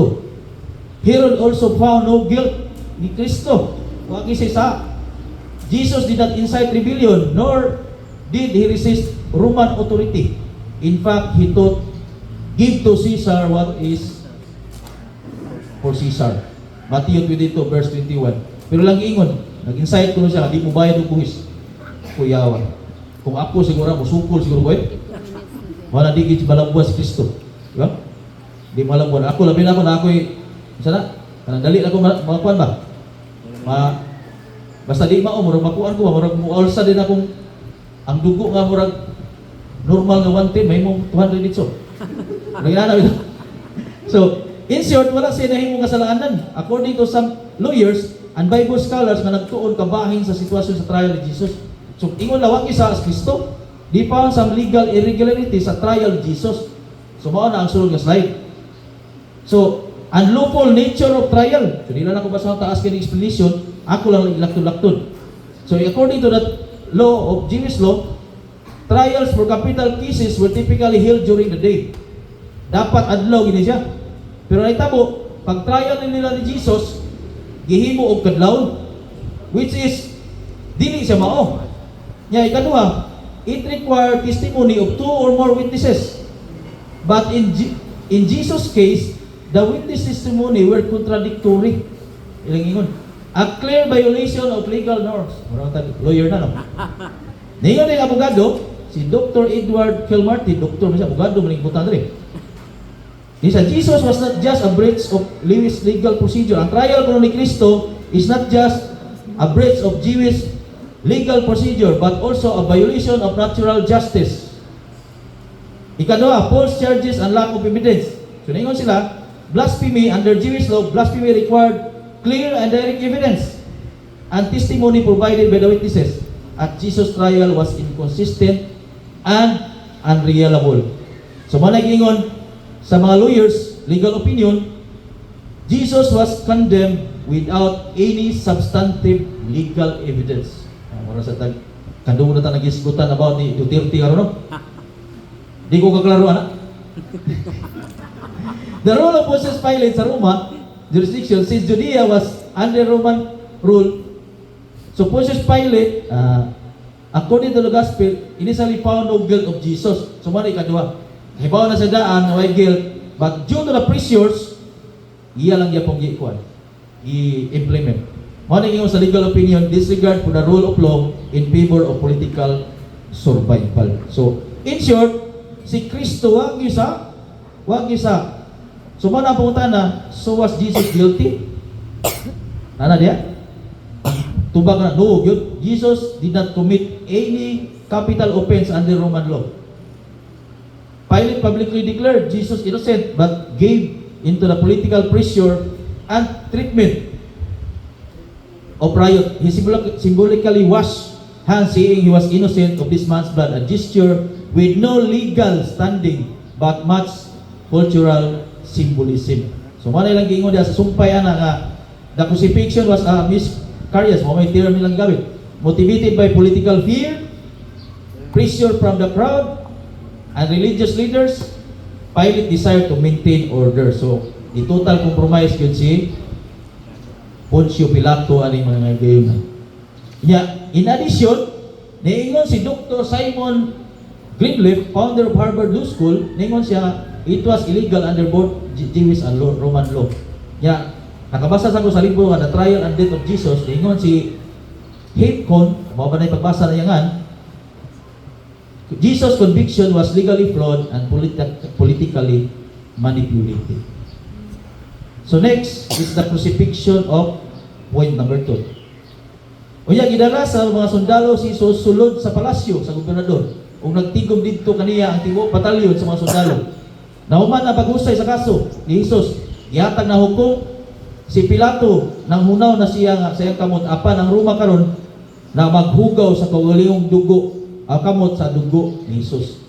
S1: Herod also found no guilt ni Kristo. Wagi siya Jesus did not incite rebellion, nor did he resist Roman authority. In fact, he taught give to Caesar what is for Caesar. Matthew 22 verse 21. Pero lang ingon, nag-insight ko na siya, di mo bayad ng buhis. Kuyawan. Kung ako siguro mo sukol siguro ko wala di gid balangbuan si Kristo. Di ba? Di malangbuan. Ako labi na ako na ako'y sana kanang dali na ako makakuan ba? Basta di mao murag makuan ko murag mualsa din akong ang dugo nga murag normal nga 110 may mo 200 litso. Nagana ito. So, in short, wala siya nahimong kasalanan. According to some lawyers and Bible scholars nga nagtuon kabahin sa sitwasyon sa trial ni Jesus. So, ingon lawang isa as Kristo, di pa some legal irregularity sa trial ni Jesus. So, mao na ang sulod nga slide. So, unlawful nature of trial. So, di lang ako basta taas kini explanation, ako lang ilaktod-laktod. So, according to that law of Jewish law, trials for capital cases were typically held during the day. Dapat adlaw gini siya. Pero naitabo, pag trial nila ni Jesus, gihimo og kadlaw, which is dili siya mao. Nya ikaduha, it required testimony of 2 or more witnesses. But in Jesus' case, the witness testimony were contradictory. Ilang ingon, a clear violation of legal norms. Lawyer na no. Ningon ng abogado, si Dr. Edward Kilmarty, doktor na siya, abogado maning butan rin. He said, Jesus was not just a breach of Jewish legal procedure. Ang trial kuno ni Kristo is not just a breach of Jewish legal procedure, but also a violation of natural justice. Ikaduha, false charges and lack of evidence. So, ningon sila, blasphemy under Jewish law, blasphemy required clear and direct evidence and testimony provided by the witnesses. At Jesus' trial was inconsistent and unreliable. So, manag-ingon sa mga lawyers, legal opinion, Jesus was condemned without any substantive legal evidence. Mura sa tag kandugo na ta nagisgutan about ni Duterte karon no. Di ko kaklaro ana. The rule of Pontius Pilate sa Roma jurisdiction, since Judea was under Roman rule, so Pontius Pilate, according to the gospel, initially found no guilt of Jesus. So man ikaduha, hibaw na sa daan no guilt, but due to the pressures, iya lang yapong gikuan, i-implement. Maning ingon sa legal opinion, disregard for the rule of law in favor of political survival. So, in short, si Kristo wag isa. So, man ang punta na, so was Jesus guilty? Nana dia? Tubag na, no, Jesus did not commit any capital offense under Roman law. Pilate publicly declared Jesus innocent but gave into the political pressure and treatment of riot. He symbolically washed hands saying he was innocent of this man's blood, a gesture with no legal standing but much cultural symbolism. So manay lang giingon diha sa sumpay ana nga the crucifixion was a miscarriage, mo may term nilang gawin. Motivated by political fear, pressure from the crowd and religious leaders, Pilate desired to maintain order. So, di total compromise yun si Poncio Pilato aning mga gayon. In addition, niingon si Dr. Simon Greenleaf, founder of Harvard Law School, niingon siya, it was illegal under both Jewish and Roman law. Nakabasa sa ko sa libro nga The Trial and Death of Jesus, niingon si Hapcon, mao ba na pagbasa na yangan, Jesus' conviction was legally flawed and politically manipulated. So next is the crucifixion of point number 2. Unya gidala sa mga sundalo si Jesus sulod sa palasyo sa gobernador ug nagtigom didto kaniya ang tibuok batalyon sa mga sundalo. Nahuman na pag-usay sa kaso ni Jesus, gihatag na hukom si Pilato nang hunaw na siya nga sa iyang kamot apan ang Roma karon na maghugaw sa kaugalingong dugo kamot sa dugo ni Jesus.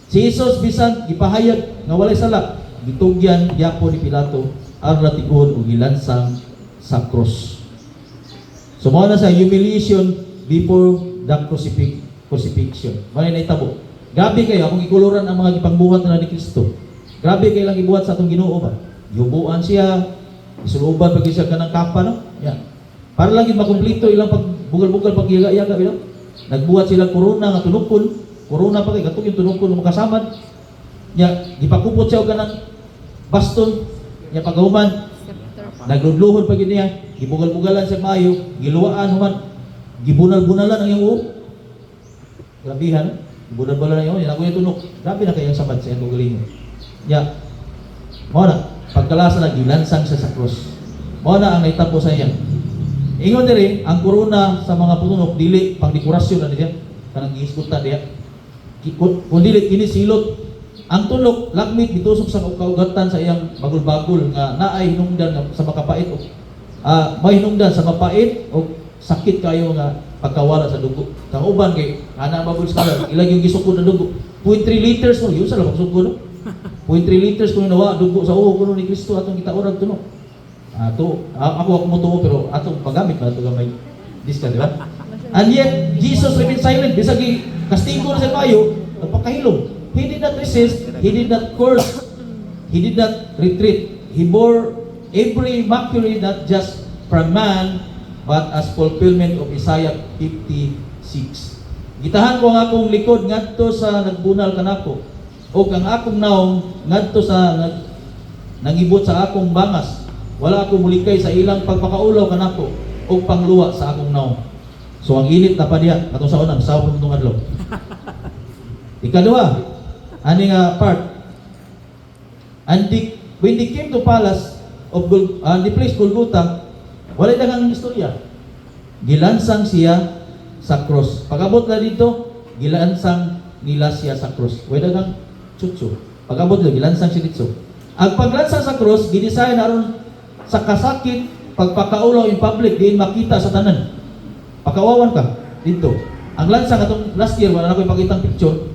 S1: Si Jesus bisan gipahayag nga walay sala, gitugyan gyapon ni Pilato ang natiguhon ug gilansang sa cross. So mao na sa humiliation before the crucifixion. Mao na itabo. Grabe kayo akong ikuluran ang mga gipangbuhat na ni Kristo. Grabe kayo lang ibuhat sa atong Ginoo ba. Yubuan siya, isuluban pag siya kanang kapa no. Yan. Para lang gid makumpleto ilang pagbugal-bugal pagyaga-yaga Nagbuhat sila corona nga tunukon, corona pa kay katong yung tunukon ng makasamad. Nya gipakupot siya og kanang baston, nya paghuman nagludluhod pag niya, gibugal-bugalan sa maayo, giluwaan human, gibunal-bunalan ang iyang uo. Grabihan, gibunal-bunalan ang iyong uo, yan ako yung tunok. Grabe na kayang samad sa iyang galing. Ya, mo na, pagkalasa na, gilansang siya sa cross. Mo na ang naitapo sa iya. Ingon diri, ang korona sa mga pununok, dili, pang dekorasyon na niya, kanang gihiskutan niya. Kung dili, kinisilot, ang tunok, lakmit, bitusok sa kaugatan sa iyang bagol-bagol nga naay hinungdan sa makapait o may hinungdan sa mapait o sakit kayo nga pagkawala sa dugo. Kang uban kay ana bagol skala ilag yung gisukod na dugo. 0.3 liters mo, yun sa labang sugod. 0.3 liters kung nawa dugo sa uho kuno ni Kristo atong gitaurag tunok. Ako mo pero atong paggamit na ito gamay diska, di ba? And yet, Jesus remained silent. Bisag kastigo na sa payo, nagpakahilom. He did not resist, he did not curse, he did not retreat. He bore every mockery not just from man, but as fulfillment of Isaiah 56. Gitahan ko ang akong likod ngadto sa nagbunal kanako, o ang akong naong ngadto sa nangibot sa akong bangas. Wala akong mulikay sa ilang pagpakaulaw kanako, o pangluwa sa akong naong. So ang init na pa diya, katong sa unang, sa unang adlaw. Ikalawa, ani nga part. And when they came to palace of the place Golgotha, wala dagang istorya. Gilansang siya sa cross. Pagabot na dito, gilansang nila siya sa cross. Wala dagang tsutsu. Pagabot na, gilansang siya dito. Ang paglansang sa cross, gidesign aron sa kasakit, pagpakaulaw in public, diin makita sa tanan. Pakawawan ka dito. Ang lansang atong last year, wala na ko ipakitang picture.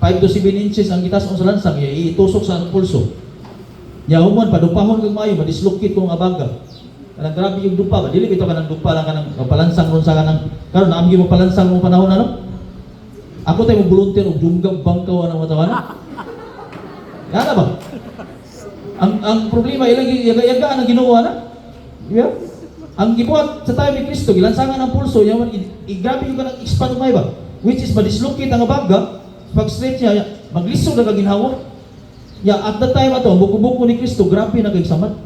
S1: 5 to 7 inches ang gitas sa lansang, itusok sa pulso. Ya humon padupahon kag maayo, madislocate kung abaga. Kanang grabe yung dupa, dili bitaw kanang dupa lang kanang palansang ron sa kanang karon naamgi mo palansang mong panahon ano? Ako tay mo volunteer og dunggam bangkaw ang matawan. Yana ba? Ang problema ilagi yaga-yaga ang Ginoo na. Yeah? Ang gibuhat sa time ni Kristo, gilansangan ang pulso, yaman igabi yung kanang expand may ba? Which is madislocate ang abaga. Pag straight niya, maglisod na kaginhawa. At the time ato, buko-buko ni Kristo, grabe na kay samad.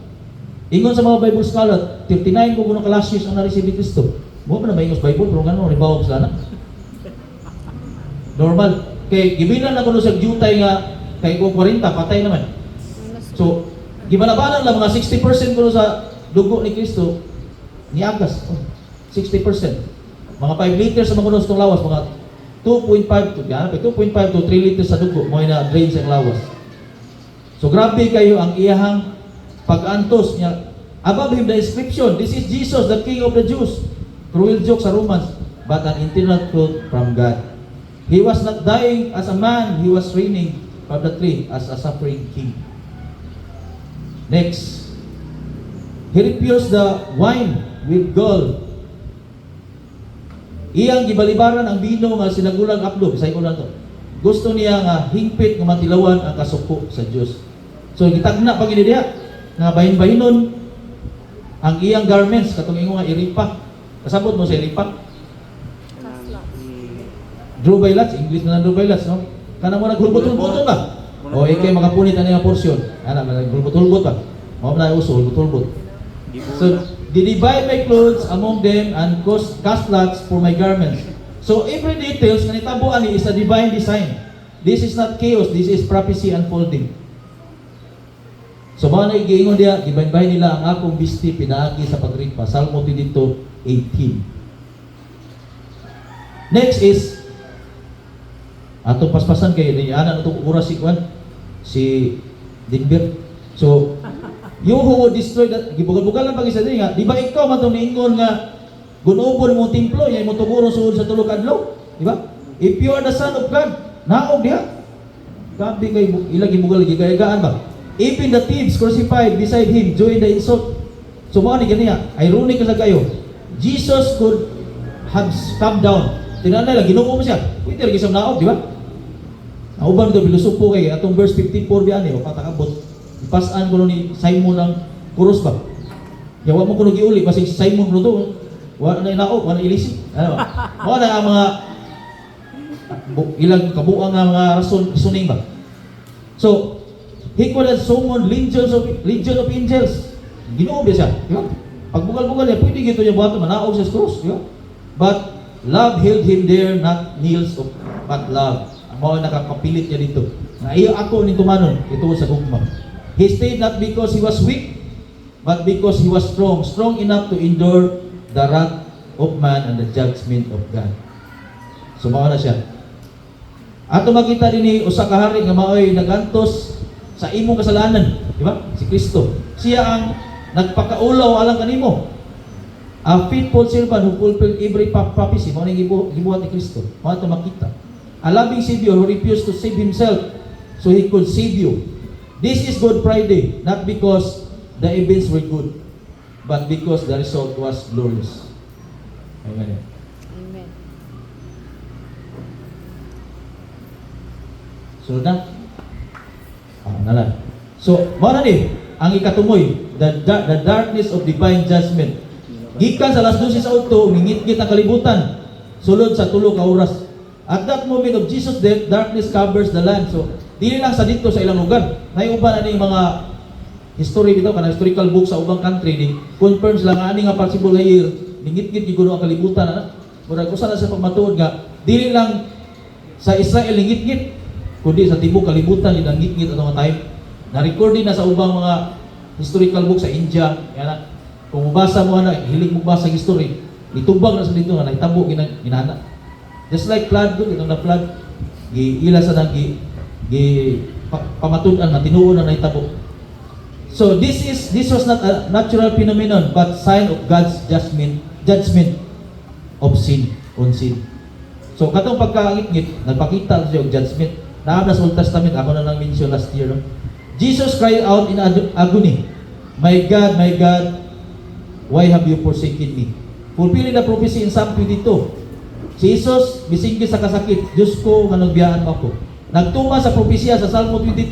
S1: Ingon sa mga Bible scholar, 39 ko kunong Colossians ang na-receive ni Kristo. Mo pa na maingos Bible, pero nga ribawag sila na. Normal. Kay gibinan na kuno sa jutay nga, kay 40, patay naman. So, gibalabanan lang mga 60% kuno sa dugo ni Kristo, niagas. 60%. Mga 5 liters sa mga kuno sa lawas, mga 2.5 to 3 liters sa dugo mo na drain sa lawas. So grabe kayo ang iyahang pag-antos niya. Above him the inscription, this is Jesus, the King of the Jews. Cruel joke sa Romans, but an internal truth from God. He was not dying as a man, he was reigning from the tree as a suffering king. Next, he refused the wine with gall. Iyang gibalibaran ang bino nga sinagulang apdo, bisay ko lang to. Gusto niya nga hingpit nga matilawan ang kasuko sa Dios. So gitagna pag diha nga bahin-bahinon ang iyang garments katong ingon nga iripa. Kasabot mo sa iripa. Drew by lots, English na drew by lots, no? Kana mo naghulbot-hulbot ba? O ikay makapunit ani nga porsyon. Ana naghulbot-hulbot ba? Mao na uso hulbot-hulbot. So they divide my clothes among them and cast lots for my garments. So every details nga nitabo ani is a divine design. This is not chaos, this is prophecy unfolding. So mga naigiingon diya, gibahin nila ang akong bisti pinaagi sa pagripa. Salmo 22:18. Next is atong paspasan kay ni ana natong oras si Denver. So you who would destroy that, gibugal-bugal lang pag-isa din nga, di ba ikaw man itong niingon nga, gunubon mong templo, yan mo tuguro suod sa tulog adlaw, di ba? If you are the Son of God, naog diha. Gabi kay ilagi bugal gigayagaan ba? Even the thieves crucified beside him join the insult. So mo ni ganiya, ironic ka sa kayo. Jesus could have come down. Tinanay lang Ginoo mo siya. Pwede lagi sa naog, di ba? Nauban do bilusupo kay atong verse 54 biani o patakabot. Ipasaan ko ni Simon ang kuros ba? Yawa mo ko giuli basig si Simon ro to. Wala na inaog, wala ilisi. Ano? Wala ang mga ilang kabuang nga mga rason isuning ba? So, he could have summoned legion of angels. Ginoo ba siya? Di ba? Pag bugal-bugal niya, pwede gito niya buhaton, manaog sa cross. Di ba? But love held him there, not kneels of but love. Ang mga nakakapilit niya dito. Na iyo ako ni tumanon, ito sa gugma. He stayed not because he was weak, but because he was strong. Strong enough to endure the wrath of man and the judgment of God. So, mao na siya. Ato makita din ni usa ka hari nga maoy nagantos sa imong kasalanan, di ba? Si Kristo. Siya ang nagpakaulaw alang kanimo. A faithful servant who fulfilled every prophecy. Mao ning gibuhat ni Kristo. Mao ato makita. A loving Savior who refused to save himself so he could save you. This is Good Friday, not because the events were good, but because the result was glorious. Amen.
S3: Amen.
S1: So na. Nalan. So, mao na ni ang ikatumoy, the darkness of divine judgment. Gikan sa alas 12 sa udto, mingit-ngit ang kalibutan. Sulod sa 3 ka oras. At that moment of Jesus' death, darkness covers the land. So, dili lang sa dito sa ilang lugar. Naiuban ani mga history bitaw kana historical book sa ubang country ni confirms lang ani nga possible year mingit-ngit gyud ang kalibutan ana. Murag usa na sa pagmatuod nga dili lang sa Israel ngit-ngit kundi sa tibuok kalibutan yung ngit-ngit atong time. Na-record din na sa ubang mga historical book sa India. Yan, kung mabasa mo na, hilig mo basa history, itubag na sa dito nga, nagtabo ginana. Just like flood doon, itong na-flood, ila sa nang pamatudan na, tinuon na naitabo. So this was not a natural phenomenon, but sign of God's judgment of sin, on sin. So katong pagkaangit-ngit, nagpakita siya og judgment. Naam na sa Old Testament, ako na lang mention last year, no? Jesus cried out in agony, my God, why have you forsaken me? Fulfilling the prophecy in Psalm 22. Si Jesus, bisinggi sa kasakit, Diyos ko, nga nagbiyaan mo ako. Nagtuma sa propesya sa Psalm 22.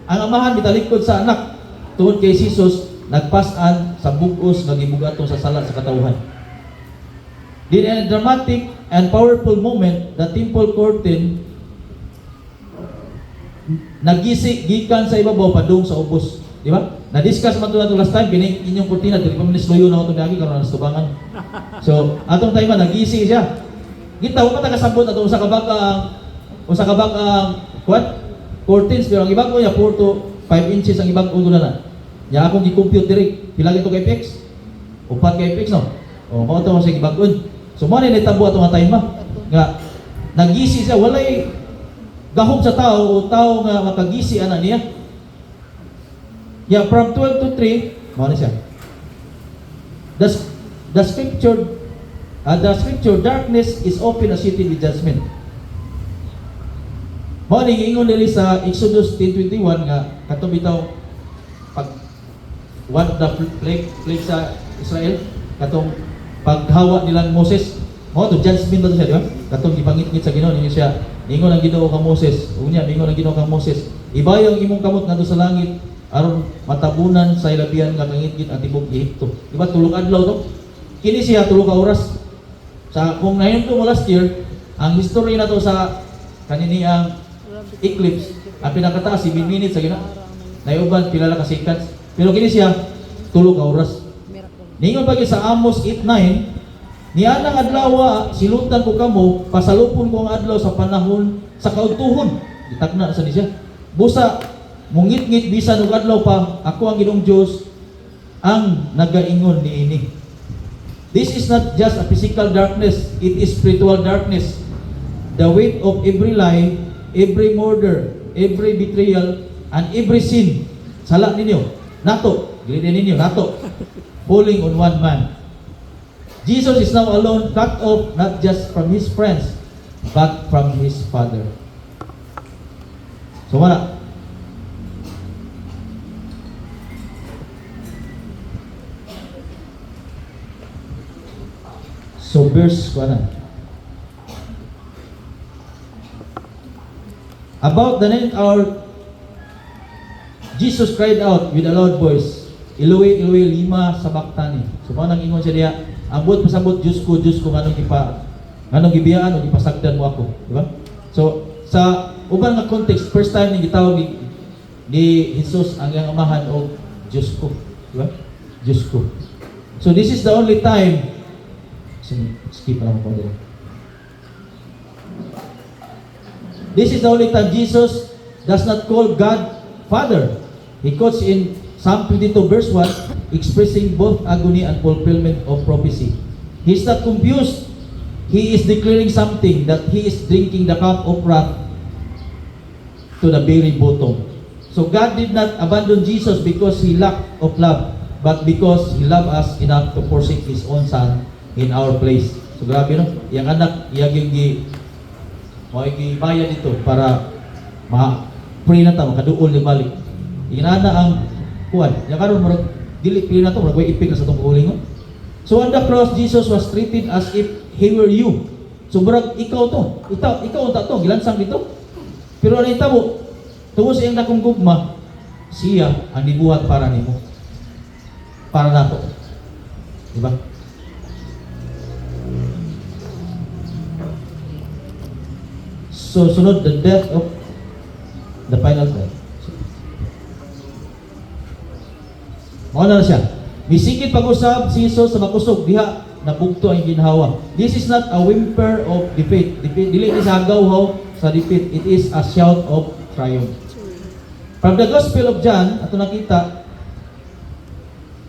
S1: Ang amahan, bitalikod sa anak. Tungod kay Jesus, nagpasan sa bugos, nagibugatong sa sala sa katawhan. In a dramatic and powerful moment, the temple curtain nagisi gikan sa ibabaw padung sa ubos, di ba? Na-discuss man to last time kining inyong kurtina dili pa man isloyo na ato niagi karon sa tubangan. So, atong time nagisi siya. Gitaw pa taga-sabot ato usa ka bag what? Curtains pero ang ibag ko ya 4 to 5 inches ang ibag ko na. Ya akong gi-compute diri pila gito kay PX? 4 kay PX no. O mao to sa ibag-on. So mo ni natabo ato nga time nga nagisi siya walay gahom sa tao o tao nga makagisi ana niya. Yeah, from 12 to 3, mao na siya. The scripture darkness is often associated with judgment. Mao ni ingon dili sa Exodus 10:21 nga katong bitaw pag one of the plague sa Israel katong paghawa nilang Moses. Mao to judgment ba to siya, di ba? Katong gipangit-ngit sa Ginoo niya siya. Ningon ang Ginoo kang Moses. Unya ningon ang Ginoo kang Moses. Ibayang imong kamot ngadto sa langit aron matabunan sa ilabihan nga kangit-ngit ang tibok Ehipto. Di ba tulong adlaw to? Kini siya tulo ka oras. Sa kung nayon to last year, ang history na to sa kanini ang eclipse, ang pinakataas 7 minutes sa gina. Nayuban pila ka seconds. Pero kini siya tulo ka oras. Ningon pagi sa Amos 8:9, niya nang adlaw silutan ko kamo, pasalupon ko ang adlaw sa panahon sa kaudtuhon. Gitakna sa siya. Busa mungit-ngit bisan og adlaw pa, ako ang Ginoong Dios ang nagaingon niini. This is not just a physical darkness, it is spiritual darkness. The weight of every lie, every murder, every betrayal, and every sin. Sala ninyo, nato, gilid ninyo, nato. Falling on one man. Jesus is now alone, cut off not just from his friends, but from his Father. So wala. So verse wala. About the 9th hour, Jesus cried out with a loud voice, Eloi, Eloi, lima sabachthani. So mao nang ingon siya diha, ambot pasabot Diyos ko, nganong gibiyaan o gipasagdan mo ako, di ba? So sa ubang nga context, first time ni gitawag ni Jesus ang iyang amahan o Diyos ko. Di ba? Diyos ko. So this is the only time, skip lang ako dito. This is the only time Jesus does not call God Father. He quotes in Psalm 22 verse 1, expressing both agony and fulfillment of prophecy. He is not confused. He is declaring something, that he is drinking the cup of wrath to the very bottom. So God did not abandon Jesus because he lacked of love, but because he loved us enough to forsake his own son in our place. So grabe no, yung anak iyaging bayad dito para ma-free na ta, makaduol ni balik. Inana ang kuwan. Ya karon murag dili pili na to, murag way ipik na sa tong uling. So on the cross, Jesus was treated as if he were you. So murag ikaw to, ikaw unta to, gilansang dito. Pero ano itabo? Tungod sa iyang dakong gugma, siya ang nibuhat para nimo. Para nato. Diba? So sunod, the death of the final death. Mao na siya. Misikit pag-usab si Jesus sa makusog diha nabugto ang ginhawa. This is not a whimper of defeat. Dili ni sa agaw sa defeat. It is a shout of triumph. From the Gospel of John, ato nakita,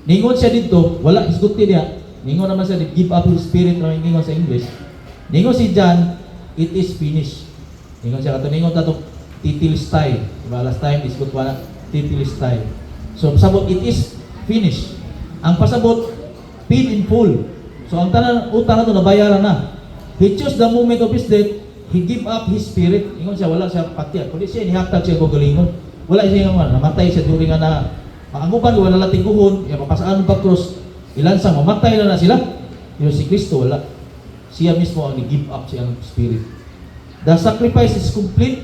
S1: ningon siya dito, wala isguti niya. Ningon naman siya, give up his spirit, na ningon sa English. Ningon si John, it is finished. Ningon siya, kato ningon tato, titilistay. Diba, last time, isgut wala, titilistay. So, pasabot, it is finished. Ang pasabot, paid in full. So, ang tanan, utang na ito, nabayaran na. He chose the moment of his death, he give up his spirit. Ningon siya, wala siya patya. Kundi siya, nihatag siya kagalingon. Wala siya nga, namatay siya during nga na maangupan, wala nating kuhon, mapasaan ng pag-cross, ilansang, mamatay na sila. Pero si Kristo, wala. Siya mismo ang give up siya ang spirit. The sacrifice is complete.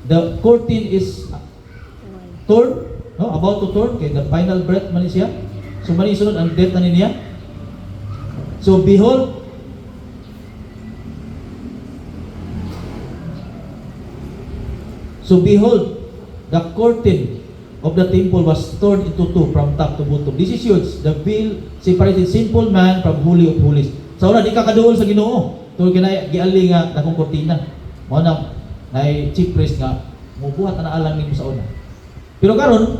S1: The curtain is torn, no? About to torn, kaya the final breath man siya. So mani sunod ang death na niya. So behold, the curtain of the temple was torn into two from top to bottom. This is huge. The veil separated sinful man from holy of holies. So na di ka kaduol sa Ginoo. Tungod kinay giali nga dakong kurtina. Mao na chief priest nga mubuhat na alang nimo sa una. Pero karon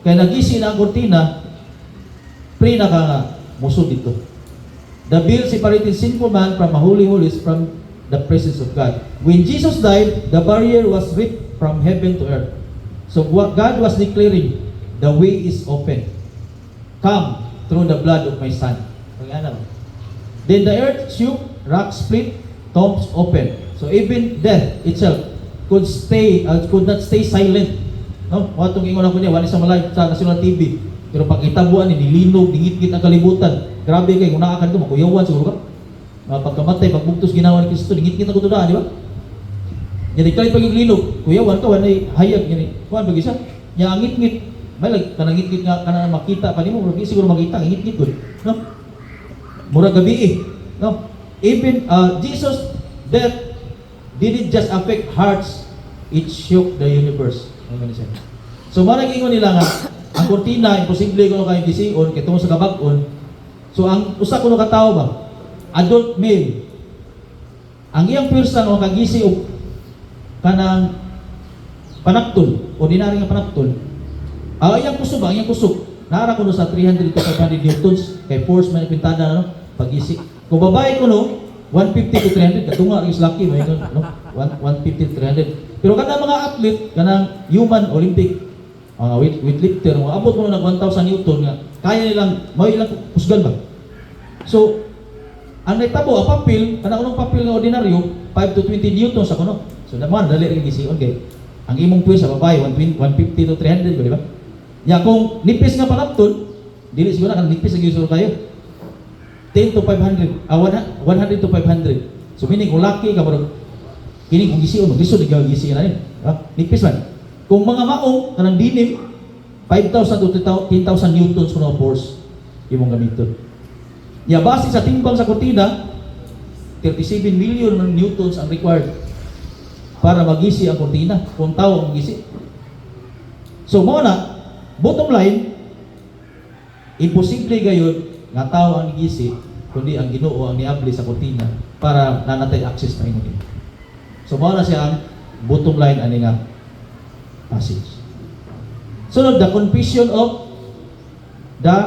S1: kay nagisi na ang kurtina, pre na ka nga musod dito. The veil separated sinful man from a holy holies from the presence of God. When Jesus died, the barrier was ripped from heaven to earth. So what God was declaring, the way is open. Come through the blood of my son. Then the earth shook, rocks split, tombs opened. So even death itself could not stay silent. No? Mga itong ingon ako niya, wala sa malay sa national TV. Pero pag itabuan ni nilinog, ningit-ngit ang kalibutan. Grabe kayo, kung nakakal ito, makuyawan siguro ka. Pagkamatay, pagbugtos ginawa ni Kristo, ningit-ngit ang kutudaan, di ba? Jadi kali pagi linog, kuyawan ka wanay hayag gini. Kuan bagi sa nya ngit-ngit. May lag kanang ngit-ngit nga kana makita pa nimo, murag siguro makita ngit-ngit gud. No? Murag gabi no? Even Jesus death didn't just affect hearts, it shook the universe. So marag ingon nila nga ang kurtina imposible kuno kay gisiun kay tungod sa kabag-on. So ang usa kuno ka tawo ba? Adult male. Ang iyang pwersa nga kagisi og kanang panakton, ordinary nga panakton. Iyang kusog, iyang kusog. Naara ko no sa 300 to 500 newtons kay force man pintada no pagisi. Kung babae ko no 150 to 300 katunga is lucky may no 150 to 300. Pero kanang mga athlete kanang human Olympic weightlifter mga abot mo nag 1000 newton nga kaya nilang may ilang kusgan ba. So ang naitabo ang papel kanang unong papel nga ordinaryo 5 to 20 newtons sa kuno. So naman dali rin gisiun kay ang imong puwis sa babae 150 to 300 di ba? Ya kung nipis nga panapton, dili siguro kan nipis lagi siguro kayo. 10 to 500, 100 to 500. So meaning kung laki ka barog kini kung gisiun maglisod ikaw gisiun na rin. Nipis man. Kung mga maong kanang dinim 5,000 to 10,000 newtons kuno force imong gamiton. Ya base sa timbang sa kurtina 37 million newtons ang required para magisi ang kurtina, kung tao ang magisi. So mo na, bottom line, imposible gayud nga tao ang gisi kundi ang Ginoo ang niabli sa kortina para nanatay access na ingon. So mo na siya ang bottom line ani nga passage. Sunod, the confession of the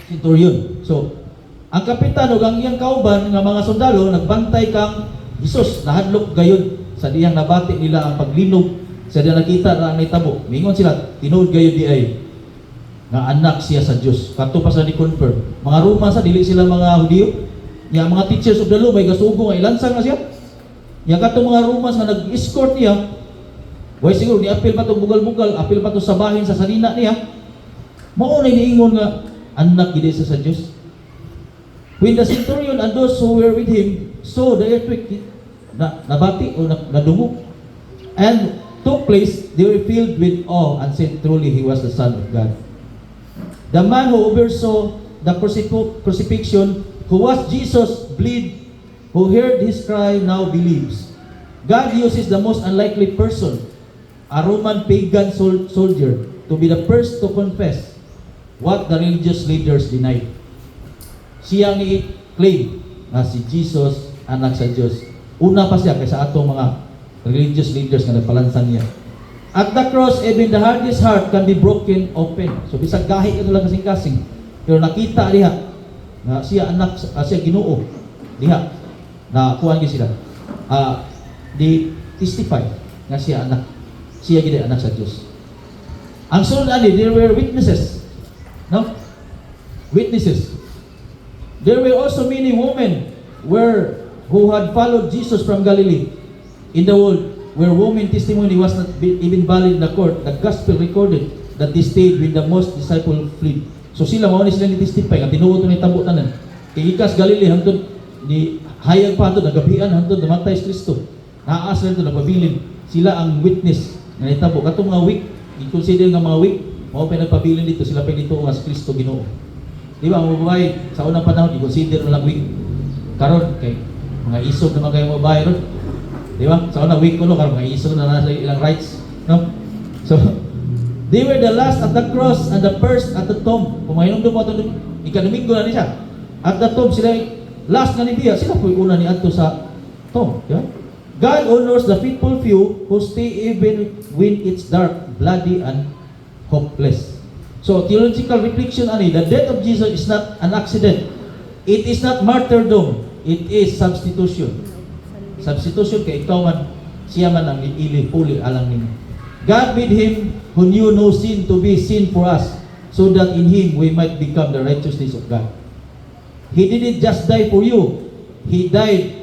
S1: centurion. So, ang kapitan ug ang iyang kauban nga mga sundalo nagbantay kang Hesus nahadlok gayud sa diyang nabati nila ang paglinog sa diyang nakita na ang nahitabo. Mingon sila tinuod gayud di ay nga anak siya sa Dios. Kadto pa sa ni-confirm. Mga Roma sa dili sila mga Hudiyo. Nya mga teachers of the law may gasugo nga ilansang na siya. Nya kadto mga Roma nga nag-escort niya. Way siguro ni apil pa to bugal-bugal, apil pa to sa bahin sa salina niya. Mao na niingon nga anak gid siya sa Dios. When the centurion and those who were with him saw the earthquake nabati o nadungog and took place, they were filled with awe and said, truly he was the Son of God. The man who oversaw the crucifixion, who was Jesus' bleed, who heard his cry, now believes. God uses the most unlikely person, a Roman pagan soldier, to be the first to confess what the religious leaders denied. Siya ni claim na si Jesus anak sa Diyos. Una pa siya kaysa atong mga religious leaders na nagpalansan niya. At the cross, even the hardest heart can be broken open. So bisag gahi ito lang kasing-kasing. Pero nakita diha na siya anak, siya Ginoo diha na kuan gyud sila. Di testify na siya anak. Siya gid anak sa Dios. Ang sunod ani, there were witnesses. No? Witnesses. There were also many women who had followed Jesus from Galilee in the world, where woman testimony was not even valid in the court. The gospel recorded that they stayed when the most disciple fled. So sila mao ni sila ni testify nga tinuod ni tabo tanan. Kay ikas Galilee hangtod ni hayag pa hangtod nagabian hangtod namatay si Kristo. Naa sila hangtod nagpabilin. Sila ang witness nga nitabo katong mga week, i-consider nga mga week, mao pa nagpabilin dito sila pa dito nga si Kristo Ginoo. Di ba, mga babae, sa unang panahon, i-consider na lang week. Karon kay mga isog naman kayo mga babae ron. Di ba? Sa unang week ko, karon mga isog na nasa ilang rights. No? So, they were the last at the cross and the first at the tomb. Kung mahinom doon mo ito, ikadomingo na niya. At the tomb, sila last na ni Bia, sila po yung una ni Anto sa tomb. Di ba? God honors the faithful few who stay even when it's dark, bloody, and hopeless. So, theological reflection ani, the death of Jesus is not an accident. It is not martyrdom. It is substitution. Substitution kay ikaw man, siya man ang ili puli alang nimo. God made him who knew no sin to be sin for us, so that in him we might become the righteousness of God. He didn't just die for you. He died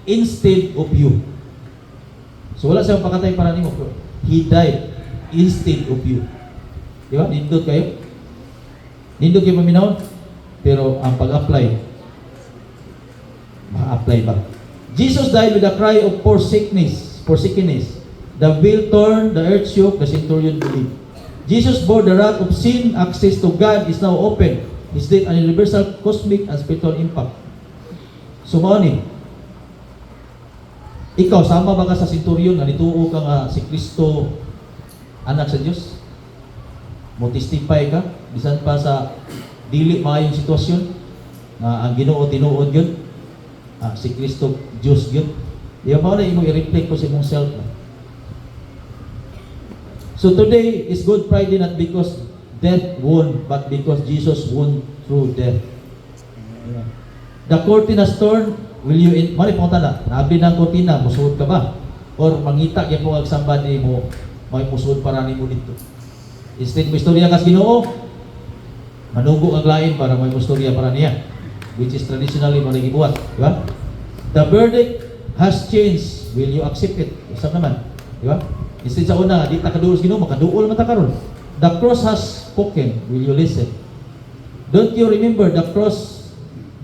S1: instead of you. So wala siyang pakatay para nimo. He died instead of you. Di ba? Nindot kayo. Nindot kayo paminaw. Pero ang pag-apply, ma-apply ba? Jesus died with a cry of forsakenness. The veil torn, the earth shook, the centurion believed. Jesus bore the wrath of sin. Access to God is now open. His death an universal, cosmic, and spiritual impact. So, mauni, ikaw, sama ba ka sa centurion na nituo ka nga si Kristo anak sa Diyos? Mo testify ka bisan pa sa dili maayong sitwasyon nga ang Ginoo tinuod gyud, si Kristo Dios gyud. Iya ba na imo i-reflect ko sa imong self. So today is Good Friday not because death won, but because Jesus won through death. The curtain has torn. Will you mali pong tanda, naabli ng kortina, musuod ka ba? Or mangita kaya po agsamba ni mo, may musuod para ni mo dito. Instead mo istorya kas Ginoo, manugo ang lain para may istorya para niya, which is traditionally mo nagibuhat, di ba? The verdict has changed. Will you accept it? Isa naman, di ba? Instead sa una, di ta kaduol sa Ginoo, makaduol man ta karon. The cross has spoken. Will you listen? Don't you remember the cross?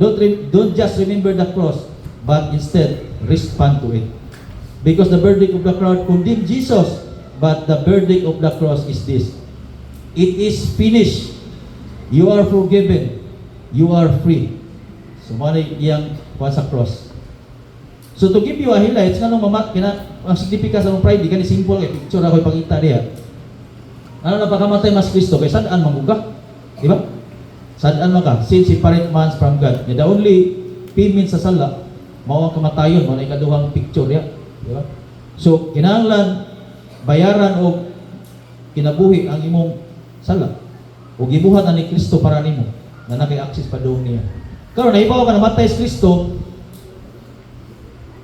S1: Don't just remember the cross, but instead respond to it. Because the verdict of the crowd condemned Jesus, but the verdict of the cross is this: it is finished. You are forgiven. You are free. So, manay iyang kuha sa cross. So, to give you a highlights, nga nung ang significance ng Friday, kani simple, picture ako ipakita niya. Ano na pagkamatay mas Kristo? Kaya saan mamuga? Di ba? Saan maka? Sin separate man from God. The only payment sa sala, mao ang kamatayon, mao na ikaduhang picture ya. Di ba? So, kinahanglan bayaran o kinabuhi ang imong sala. O gibuhat na ni Kristo para nimo na naki-access pa doon niya. Karon nahibaw ka namatay si Kristo,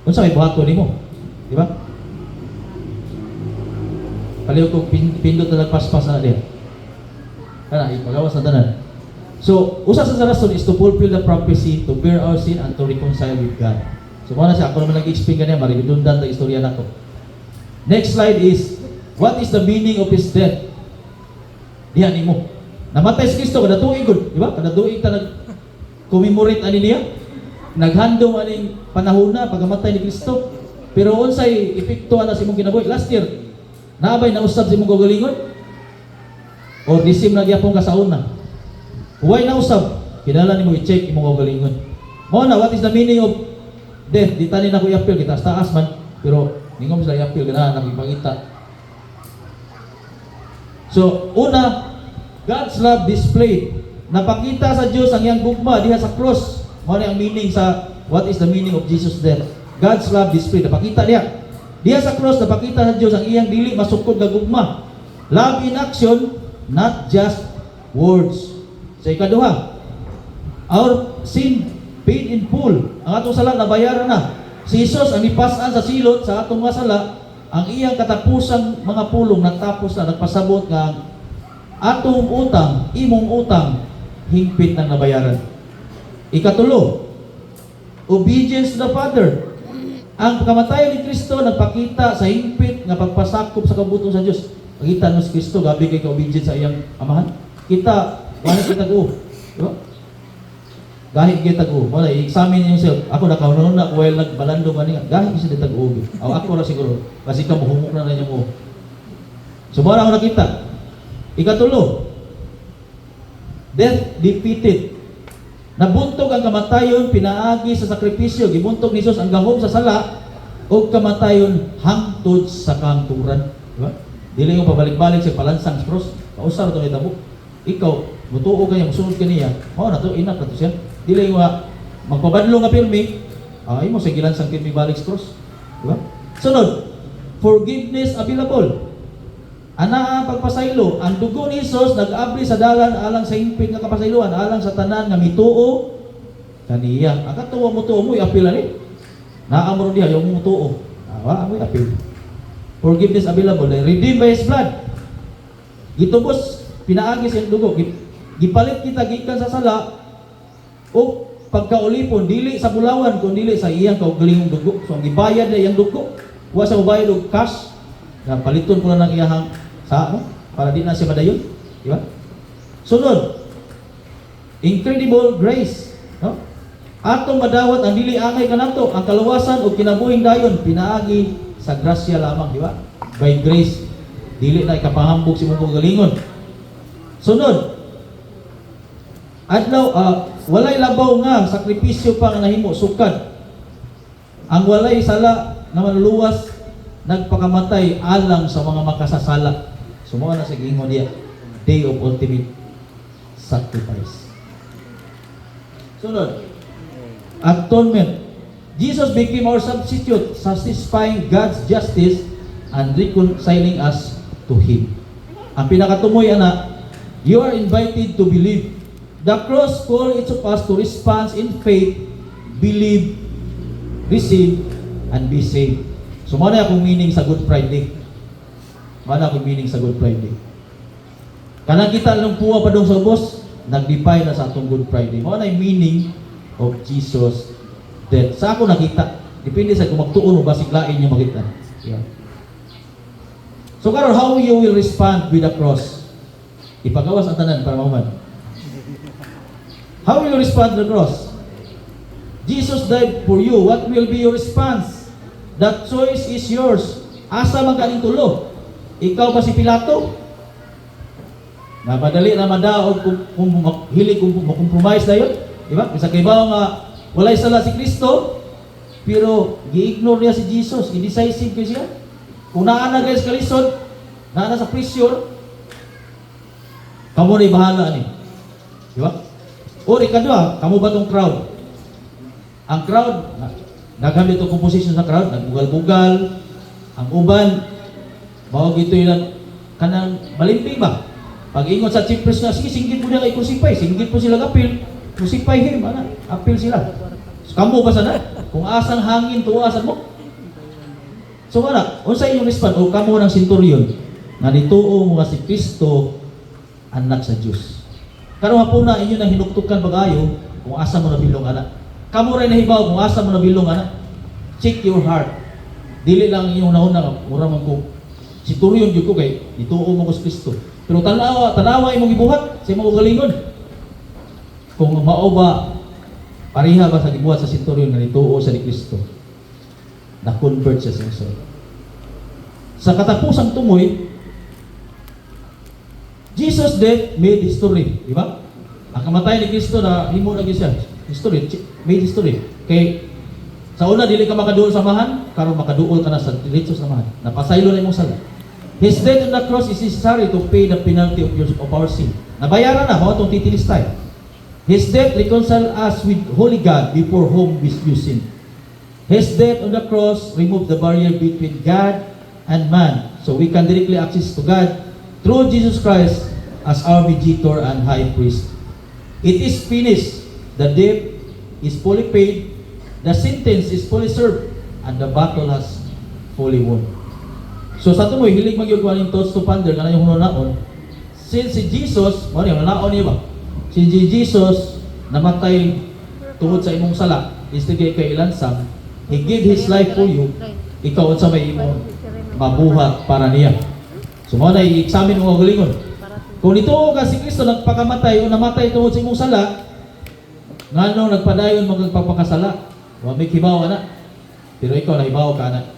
S1: unsa may buhaton nimo? Di ba? Paliw ko pindot na nagpaspas na diya. Kana ipagawas na tanan. So, usa sa rason is to fulfill the prophecy, to bear our sin and to reconcile with God. So, muna siya, ako naman nag-explain ganyan, maridundan ang istorya na to. Next slide is, what is the meaning of His death? Diyan nimo. Namatay si Kristo, kada tuig gud, di ba? Kada tuig ta nag-commemorate ani niya. Naghandom aning panahon na pagamatay ni Kristo. Pero unsay epekto ana sa imong kinabuhi? Last year, naabay na usab sa imong kagalingon? O disim na gyapon ka sa una? Huwag na usab, kinala nimo i-check imong kagalingon. Mao na, what is the meaning of death? Di tani na ko i-appeal, kita sa taas man, pero ningom sila i-appeal, ganahan nakipangita. So, una, God's love displayed. Napakita sa Diyos ang iyang gugma diha sa cross. Mao na ang meaning sa what is the meaning of Jesus' death. God's love displayed. Napakita diha. Diha sa cross, napakita sa Diyos ang iyang dili masukod nga gugma. Love in action, not just words. Sa ikaduha, our sin paid in full. Ang atong sala nabayaran na. Si Jesus ang nipasan sa silot sa atong mga sala, ang iyang katapusang mga pulong nagtapos na, nagpasabot nga atong utang, imong utang, hingpit ng nabayaran. Ikatulo, obedience to the Father. Ang kamatayan ni Kristo nagpakita sa hingpit nga pagpasakop sa kabuton sa Dios. Pakita no si Kristo gabi kay ka-obedient sa iyang amahan. Kita wala kita go. Diba? Gahit kita go. Wala i-examine niyo self. Ako nakahunon na while nagbalando man nga. Gahit isa ditag og. Aw ako ra siguro kasi ka muhumok na niya mo. So mo ako nakita. Ikatulo, death defeated. Nabuntog ang kamatayon, pinaagi sa sakripisyo, gibuntog ni Jesus ang gahom sa sala, o kamatayon hangtod sa kangturan. Diba? Dili yung pabalik-balik sa palansang cross, pausar ito may tabok. Ikaw, mutuo kanya, musunod ka niya, mao na to, inak na to siya. Dili yung magpabadlo nga pirmi, ay mo sa gilansang pirmi balik sa cross. Diba? Sunod, forgiveness available. Ana ang pagpasaylo, ang dugo ni Jesus nag-abli sa dalan alang sa impit nga kapasayloan, alang sa tanan nga mituo kaniya. Ang katuwa mo tuo mo i-appeal ani. Naamro diha yung mo tuo. Awa mo i-appeal. Forgiveness available, redeemed by His blood. Gitubos pinaagi sa dugo, gipalit kita gikan sa sala o pagkaulipon dili sa bulawan kun dili sa iyang kaugalingong dugo. So ang gibayad na iyang dugo, wa sa bayad og cash. Na paliton ko na ng iyahang sa para di na siya madayon, di ba? Sunod, incredible grace, no? Atong madawat ang dili angay kanato, ang kaluwasan o kinabuhing dayon pinaagi sa grasya lamang, di ba? By grace, dili na ikapahambog si mong galingon. Sunod, adlaw walay labaw nga sakripisyo pa nga nahimo sukad. Ang walay sala na manluwas nagpakamatay alang sa mga makasasala. Sumuha na sa giingon diya, day of ultimate sacrifice. Sunod, atonement. Jesus became our substitute, satisfying God's justice and reconciling us to Him. Ang pinakatumoy ana, you are invited to believe. The cross calls each of us to respond in faith, believe, receive, and be saved. So, mana akong meaning sa Good Friday? Mana akong meaning sa Good Friday? Kanang kita nung puwa pa dong sa ubos, nag-define na sa atong Good Friday. Mana yung meaning of Jesus' death? Sa ako nakita, depende sa kung magtuon o basiglain niyo makita. Yeah. So, karon how you will respond with the cross? Ipagawas ang tanan para mahuman. How will you respond to the cross? Jesus died for you. What will be your response? That choice is yours. Asa man kaning tulo? Ikaw ba si Pilato? Na madali na madaog kung hilig kung compromise na yun. Diba? Bisa kay ba nga walay sala si Kristo, pero gi-ignore niya si Jesus. Indecisive ko siya. Kung naana guys kalisod, naana sa pressure, Kamo na bahala ni. Di ba? O ikadua, kamo ba tong crowd? Ang crowd, naghamit itong composition sa crowd, nagbugal-bugal, ang uban, mao gito ilang kanang malimping ba? Pag ingon sa chief priest na, sige, singgit mo na kay crucify, singgit po sila apil, crucify him, apil sila. So, kamo ba sana? Kung asang hangin, tuwasan mo. So wala, unsa inyong respond, o kamo ng centurion, na dituo mo nga si Kristo, anak sa Diyos. Karon hapon na inyo nang hinuktukan bagayo kung asa mo nabilong anak. Kamu rin nahibaw kung asa mo nabilong anak. Check your heart. Dili lang inyong nauna mura man ko centurion gyud ko kay dituo mo ko sa Kristo. Pero tanawa imong gibuhat sa imong galingon. Kung mao ba pareha ba sa gibuhat sa centurion nga dituo sa ni Kristo. Na-convert siya sa Kristo. Sa katapusang tumoy, Jesus' death made history, di ba? Ang kamatay ni Kristo na himo na siya. History, made history. Kay sa una dili ka makaduol sa mahan, karon makaduol ka na sa diretso sa mahan. Napasaylo na imong sala. His death on the cross is necessary to pay the penalty of our sin. Nabayaran na, ho atong titilistay. His death reconciled us with holy God before whom we sin. His death on the cross removed the barrier between God and man, so we can directly access to God through Jesus Christ as our mediator and high priest. It is finished. The debt is fully paid. The sentence is fully served. And the battle has fully won. So sa tumoy, hilig magyug ko aning thoughts to ponder kana yung hunaon. Since si Jesus, mo ni hunaon niya ba? Si Jesus namatay tungod sa imong sala, istigay kay ilansang, He gave His life for you. Ikaw unsa may imong mabuhat para niya. So mo na i-examine mo ang galingon. Kung dito ka si Kristo nagpakamatay o namatay tungod sa imong sala, ngano nagpadayon mo kang pagpakasala? Wa may hibaw ana. Pero ikaw nahibaw ka ana.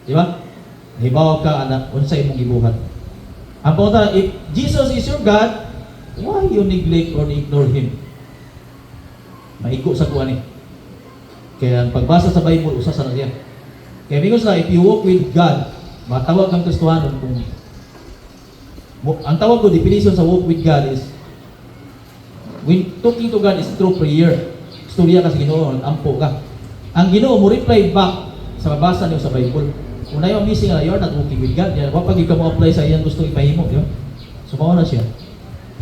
S1: Di ba? Nahibaw ka ana unsa imong gibuhat. Ang punta, if Jesus is your God, why you neglect or ignore Him? Maigo sa kuha ni. Kaya ang pagbasa sa Bible, usa sa niya. Kaya mingon sila, if you walk with God, matawag kang Kristohanon kung ang tawag ko, definition sa walk with God is when talking to God is through prayer. Istorya ka sa Ginoo, ampo ka. Ang Ginoo mo reply back sa mabasa niyo sa Bible. Kung na yung missing na you're not walking with God, yan, wapag ka mo apply sa iyang gusto ipahimo, di ba? So, mao na siya.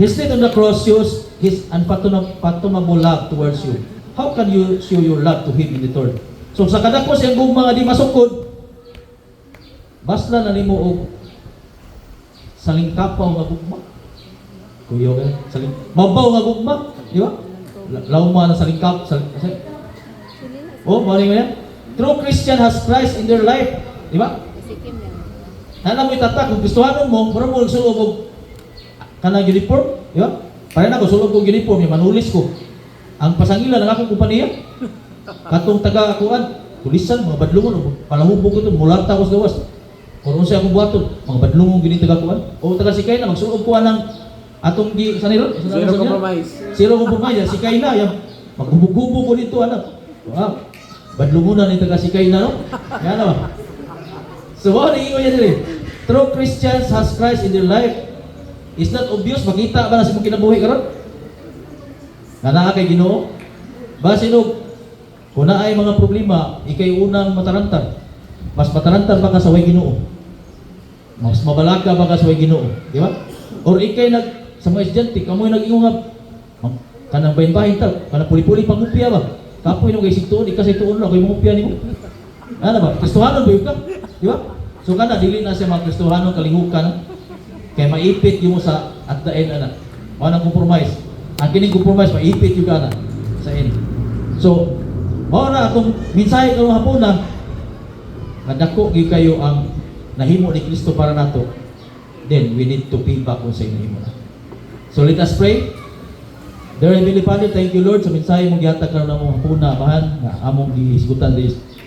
S1: His death on the cross shows His unfathomable love towards you. How can you show your love to Him in return? So, sa kadako siyang gugma nga di masukod, basla na nimo og salingkapaw nga gugma. Kuyo ka, mabaw nga gugma, di ba? Lauma na salingkap, oh, mali mo yan? True Christian has Christ in their life, di ba? Nana mo itatak, kung gustuhanon mo, mura mo nagsulog og kanang uniform, di ba? Para na ko, sulog kong uniform, yung manulis ko. Ang pasangila ng akong kumpanya, katong taga-akuan, tulisan, mga badlungon, palahubog ko ito, mulata ko sa gawas. Kung siya akong buhaton, mga badlungong gini taga-akuan, o taga-sikay na, magsulog ko ng atong di, saniro?
S2: Zero compromise.
S1: Zero compromise, sikay na, yan. Maghubog-hubog ko dito, anak. Wow, badlungunan ni taga-sikay na, no? Yan na ba? So, ano yung yan rin? True Christians has Christ in their life. Is not obvious, makita ba na sa mong kinabuhi karon? Na kay Ginoo? Basinog, kung na ay mga problema, ikay unang matarantan. Mas matarantan ba ka sa way Ginoo? Mas mabalaka ba ka sa way Ginoo? Di ba? Or ikay sa mga estudyante, kamoy nag-iungab. Kanang bahin-bahin ta, kanang puli-puli pangupya ba? Kapoy nung kay sigtuon, ikasay tuon na, kay mangupya ni mo. Ano ba? Kristohanon ba yun ka? Di ba? So kana, dili na siya mga Kristohanon, kalingukan. Kaya maipit yung sa at the end, anak. Mga compromise. Ang kining compromise, maipit yung ka na sa end. So, mga na atong mensahe karong hapon na nadako gyud kayo ang nahimo ni Kristo para nato. Then we need to pay back kung sa inyo na. So let us pray. Dear Heavenly Father, thank you Lord sa mensahe mong gihatag karon namong hapon na bahan nga among gihisgutan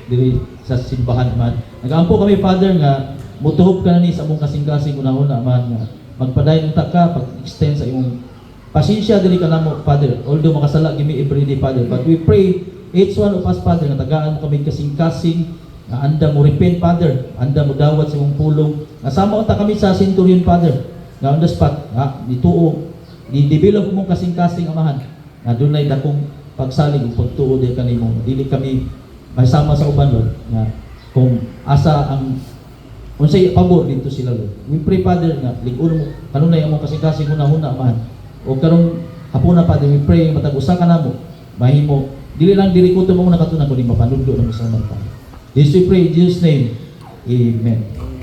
S1: diri sa simbahan man. Nagaampo kami Father nga mutuhop ka na ni sa among kasing-kasing una-una man nga magpadayon unta ka pag-extend sa imong pasensya diri ka namo Father. Although makasala gimi everyday Father, but we pray each one of us Father nga tagaan mo kami kasing-kasing nga anda mo repent Father, anda mo dawat sa imong pulong. Nga sama unta kami sa centurion Father. Nga on the spot, nga dituo i-develop mo kasing-kasing amahan na dunay dakong pagsalig ug pagtuo di kanimo. Dili kami masama sa uban Lord nga kung asa ang unsay pabor dito sila Lord. We pray Father nga lig-on mo kanunay among kasing-kasing hunahuna amahan. O karong hapuna Father, we pray matag usa ka namo mahimo dili lang diri ko mo nakatunan kundi mapanudlo ng usa man ta. This we pray in Jesus name. Amen.